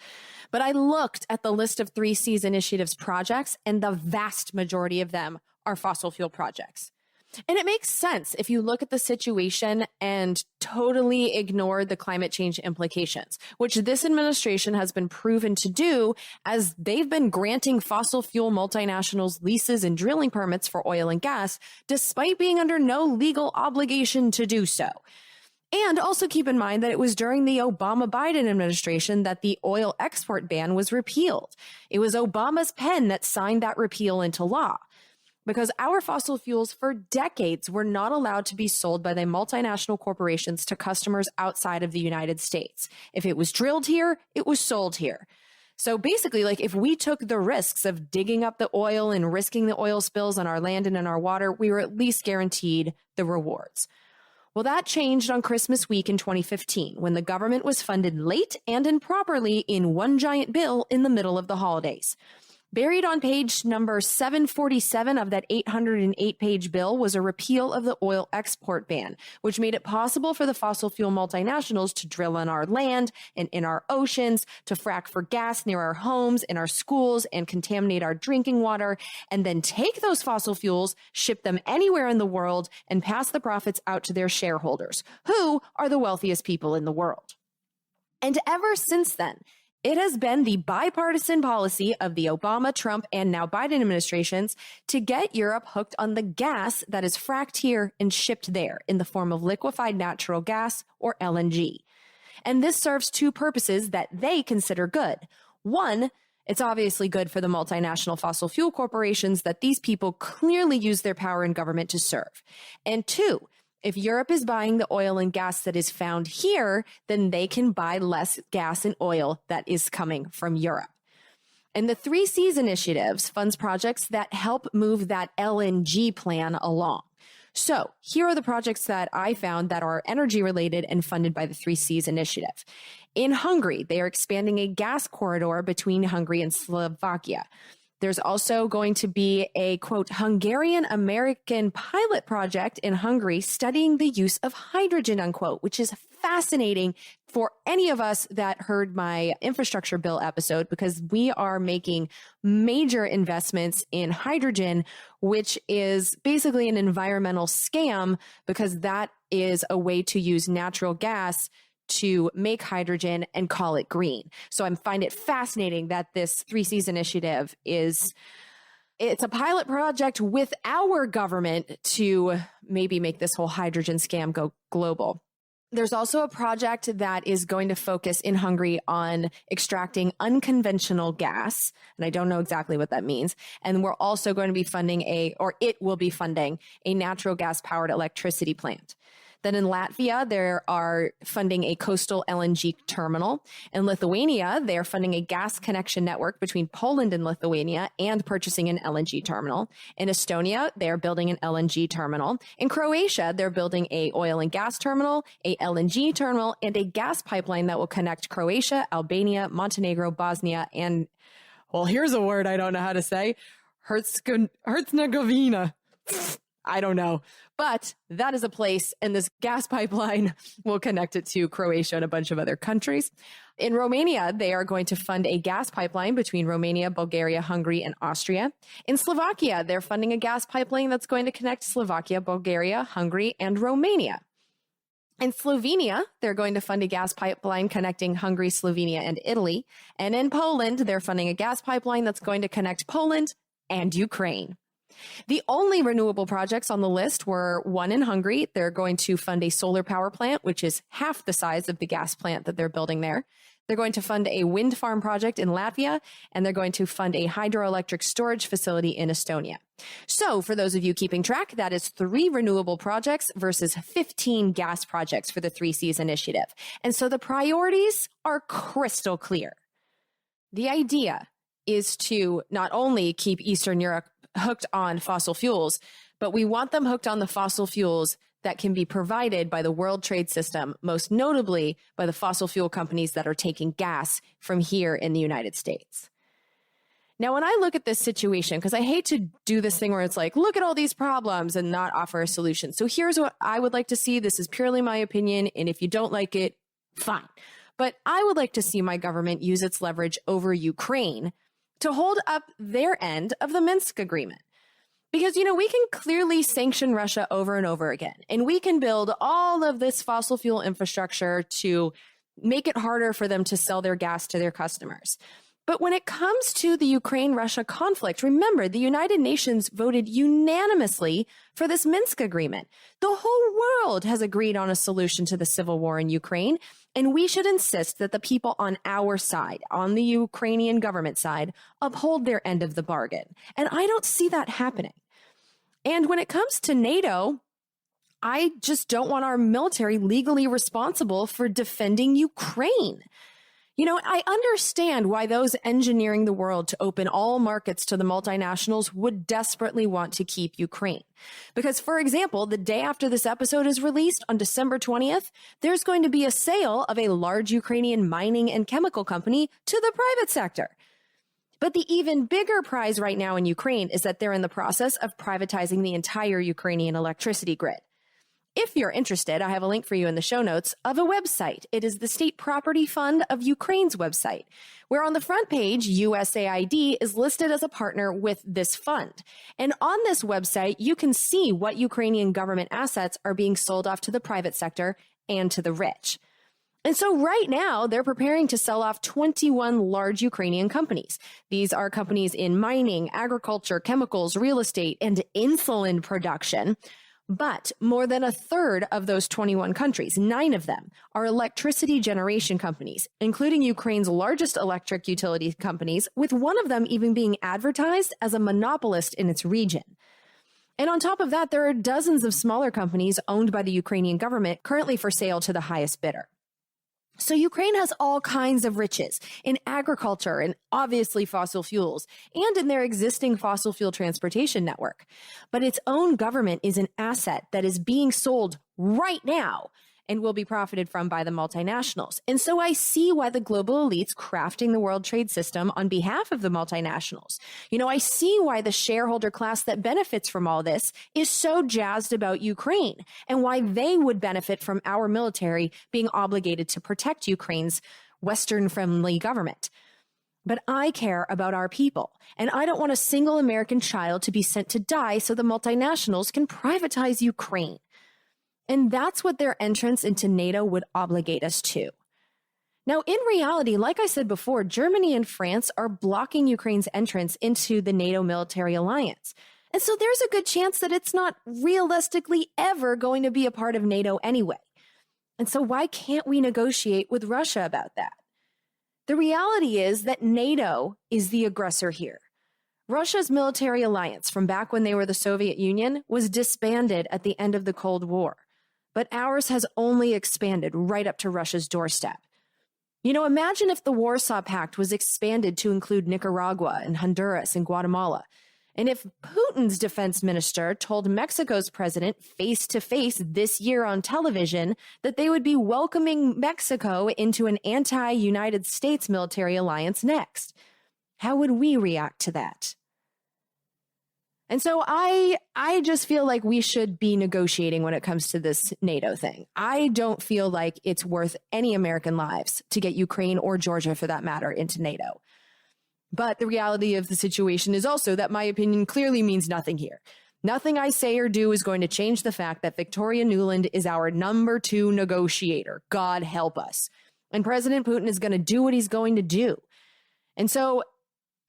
But I looked at the list of 3 Cs Initiatives projects, and the vast majority of them are fossil fuel projects. And it makes sense if you look at the situation and totally ignore the climate change implications, which this administration has been proven to do as they've been granting fossil fuel multinationals leases and drilling permits for oil and gas, despite being under no legal obligation to do so. And also keep in mind that it was during the Obama-Biden administration that the oil export ban was repealed. It was Obama's pen that signed that repeal into law, because our fossil fuels for decades were not allowed to be sold by the multinational corporations to customers outside of the United States. If it was drilled here, it was sold here. So basically, like, if we took the risks of digging up the oil and risking the oil spills on our land and in our water, we were at least guaranteed the rewards. Well, that changed on Christmas week in 2015, when the government was funded late and improperly in one giant bill in the middle of the holidays. Buried on page number 747 of that 808-page bill was a repeal of the oil export ban, which made it possible for the fossil fuel multinationals to drill on our land and in our oceans, to frack for gas near our homes, in our schools, and contaminate our drinking water, and then take those fossil fuels, ship them anywhere in the world, and pass the profits out to their shareholders, who are the wealthiest people in the world. And ever since then, it has been the bipartisan policy of the Obama, Trump, and now Biden administrations to get Europe hooked on the gas that is fracked here and shipped there in the form of liquefied natural gas, or LNG. And this serves 2 purposes that they consider good. One, it's obviously good for the multinational fossil fuel corporations that these people clearly use their power in government to serve. And 2, if Europe is buying the oil and gas that is found here, then they can buy less gas and oil that is coming from Europe. And the 3 Cs Initiatives funds projects that help move that LNG plan along. So here are the projects that I found that are energy related and funded by the 3 Cs Initiative. In Hungary, they are expanding a gas corridor between Hungary and Slovakia. There's also going to be a, quote, Hungarian-American pilot project in Hungary studying the use of hydrogen, unquote, which is fascinating for any of us that heard my infrastructure bill episode, because we are making major investments in hydrogen, which is basically an environmental scam, because that is a way to use natural gas to make hydrogen and call it green. So I find it fascinating that this 3 Cs Initiative it's a pilot project with our government to maybe make this whole hydrogen scam go global. There's also a project that is going to focus in Hungary on extracting unconventional gas, and I don't know exactly what that means. And we're also going to be funding it will be funding a natural gas powered electricity plant. Then in Latvia, they are funding a coastal LNG terminal. In Lithuania, they are funding a gas connection network between Poland and Lithuania and purchasing an LNG terminal. In Estonia, they are building an LNG terminal. In Croatia, they're building a oil and gas terminal, a LNG terminal, and a gas pipeline that will connect Croatia, Albania, Montenegro, Bosnia, and, well, here's a word I don't know how to say, Herzegovina. I don't know. But that is a place, and this gas pipeline will connect it to Croatia and a bunch of other countries. In Romania, they are going to fund a gas pipeline between Romania, Bulgaria, Hungary, and Austria. In Slovakia, they're funding a gas pipeline that's going to connect Slovakia, Bulgaria, Hungary, and Romania. In Slovenia, they're going to fund a gas pipeline connecting Hungary, Slovenia, and Italy. And in Poland, they're funding a gas pipeline that's going to connect Poland and Ukraine. The only renewable projects on the list were one in Hungary. They're going to fund a solar power plant, which is half the size of the gas plant that they're building there. They're going to fund a wind farm project in Latvia, and they're going to fund a hydroelectric storage facility in Estonia. So for those of you keeping track, that is 3 renewable projects versus 15 gas projects for the 3 Cs initiative. And so the priorities are crystal clear. The idea is to not only keep Eastern Europe hooked on fossil fuels, but we want them hooked on the fossil fuels that can be provided by the world trade system, most notably by the fossil fuel companies that are taking gas from here in the United States. Now, when I look at this situation, because I hate to do this thing where it's like, look at all these problems and not offer a solution. So here's what I would like to see. This is purely my opinion. And if you don't like it, fine. But I would like to see my government use its leverage over Ukraine to hold up their end of the Minsk agreement. Because, we can clearly sanction Russia over and over again, and we can build all of this fossil fuel infrastructure to make it harder for them to sell their gas to their customers. But when it comes to the Ukraine-Russia conflict, remember, the United Nations voted unanimously for this Minsk agreement. The whole world has agreed on a solution to the civil war in Ukraine, and we should insist that the people on our side, on the Ukrainian government side, uphold their end of the bargain. And I don't see that happening. And when it comes to NATO, I just don't want our military legally responsible for defending Ukraine. I understand why those engineering the world to open all markets to the multinationals would desperately want to keep Ukraine. Because, for example, the day after this episode is released, on December 20th, there's going to be a sale of a large Ukrainian mining and chemical company to the private sector. But the even bigger prize right now in Ukraine is that they're in the process of privatizing the entire Ukrainian electricity grid. If you're interested, I have a link for you in the show notes of a website. It is the State Property Fund of Ukraine's website, where on the front page, USAID is listed as a partner with this fund. And on this website, you can see what Ukrainian government assets are being sold off to the private sector and to the rich. And so right now, they're preparing to sell off 21 large Ukrainian companies. These are companies in mining, agriculture, chemicals, real estate, and insulin production. But more than a third of those 21 countries, 9 of them, are electricity generation companies, including Ukraine's largest electric utility companies, with one of them even being advertised as a monopolist in its region. And on top of that, there are dozens of smaller companies owned by the Ukrainian government currently for sale to the highest bidder. So Ukraine has all kinds of riches in agriculture and obviously fossil fuels and in their existing fossil fuel transportation network. But its own government is an asset that is being sold right now and will be profited from by the multinationals. And so I see why the global elites crafting the world trade system on behalf of the multinationals. I see why the shareholder class that benefits from all this is so jazzed about Ukraine and why they would benefit from our military being obligated to protect Ukraine's Western-friendly government. But I care about our people, and I don't want a single American child to be sent to die so the multinationals can privatize Ukraine. And that's what their entrance into NATO would obligate us to. Now, in reality, like I said before, Germany and France are blocking Ukraine's entrance into the NATO military alliance. And so there's a good chance that it's not realistically ever going to be a part of NATO anyway. And so why can't we negotiate with Russia about that? The reality is that NATO is the aggressor here. Russia's military alliance from back when they were the Soviet Union was disbanded at the end of the Cold War. But ours has only expanded right up to Russia's doorstep. Imagine if the Warsaw Pact was expanded to include Nicaragua and Honduras and Guatemala. And if Putin's defense minister told Mexico's president face-to-face this year on television that they would be welcoming Mexico into an anti-United States military alliance next, how would we react to that? And so I just feel like we should be negotiating when it comes to this NATO thing. I don't feel like it's worth any American lives to get Ukraine or Georgia, for that matter, into NATO. But the reality of the situation is also that my opinion clearly means nothing here. Nothing I say or do is going to change the fact that Victoria Nuland is our number 2 negotiator. God help us. And President Putin is going to do what he's going to do. And so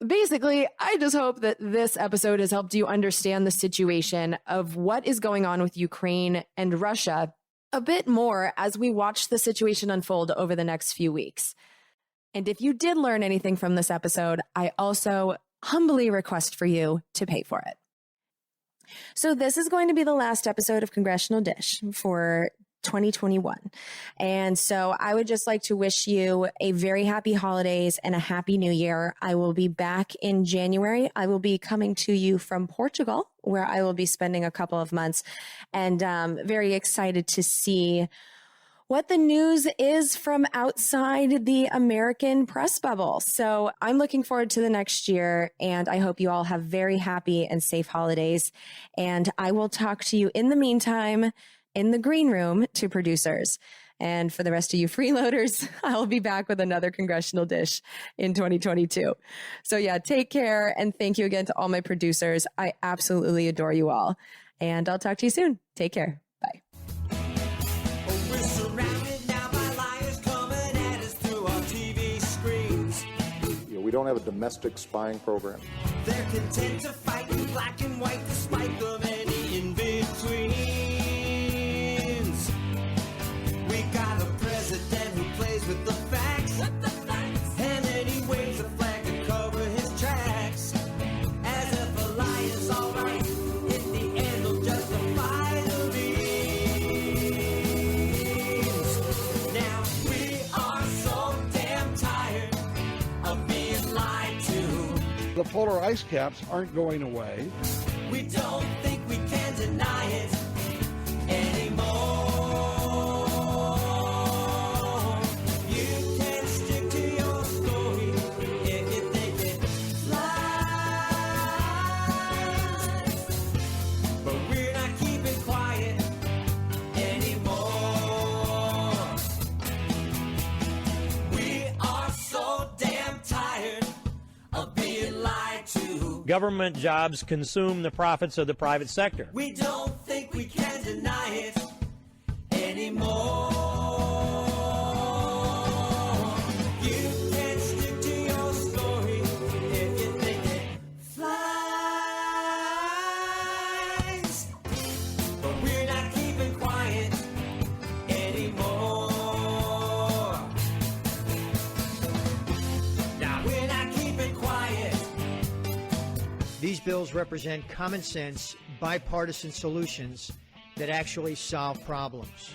basically, I just hope that this episode has helped you understand the situation of what is going on with Ukraine and Russia a bit more as we watch the situation unfold over the next few weeks. And if you did learn anything from this episode, I also humbly request for you to pay for it. So this is going to be the last episode of Congressional Dish for 2021. And so I would just like to wish you a very happy holidays and a happy new year. I will be back in January. I will be coming to you from Portugal, where I will be spending a couple of months, and very excited to see what the news is from outside the American press bubble. So I'm looking forward to the next year, and I hope you all have very happy and safe holidays. And I will talk to you in the meantime in the green room to producers. And for the rest of you freeloaders, I'll be back with another Congressional Dish in 2022. So yeah, take care. And thank you again to all my producers. I absolutely adore you all. And I'll talk to you soon. Take care. Bye. We're surrounded now by liars coming at us through our TV screens. We don't have a domestic spying program. They're content to fight in black and white despite the many in-betweens. We got a president who plays with the facts. And then he waves a flag to cover his tracks. As if a lie is alright, in the end he'll justify the means. Now we are so damn tired of being lied to. The polar ice caps aren't going away. We don't think we can deny it anymore. You can stick to your story if you think it flies. But we're not keeping quiet anymore. We are so damn tired of being lied to. Government jobs consume the profits of the private sector. We don't think we can deny it anymore. You can stick to your story if you think it flies. But we're not keeping quiet anymore. Now we're not keeping quiet. These bills represent common sense, bipartisan solutions that actually solve problems.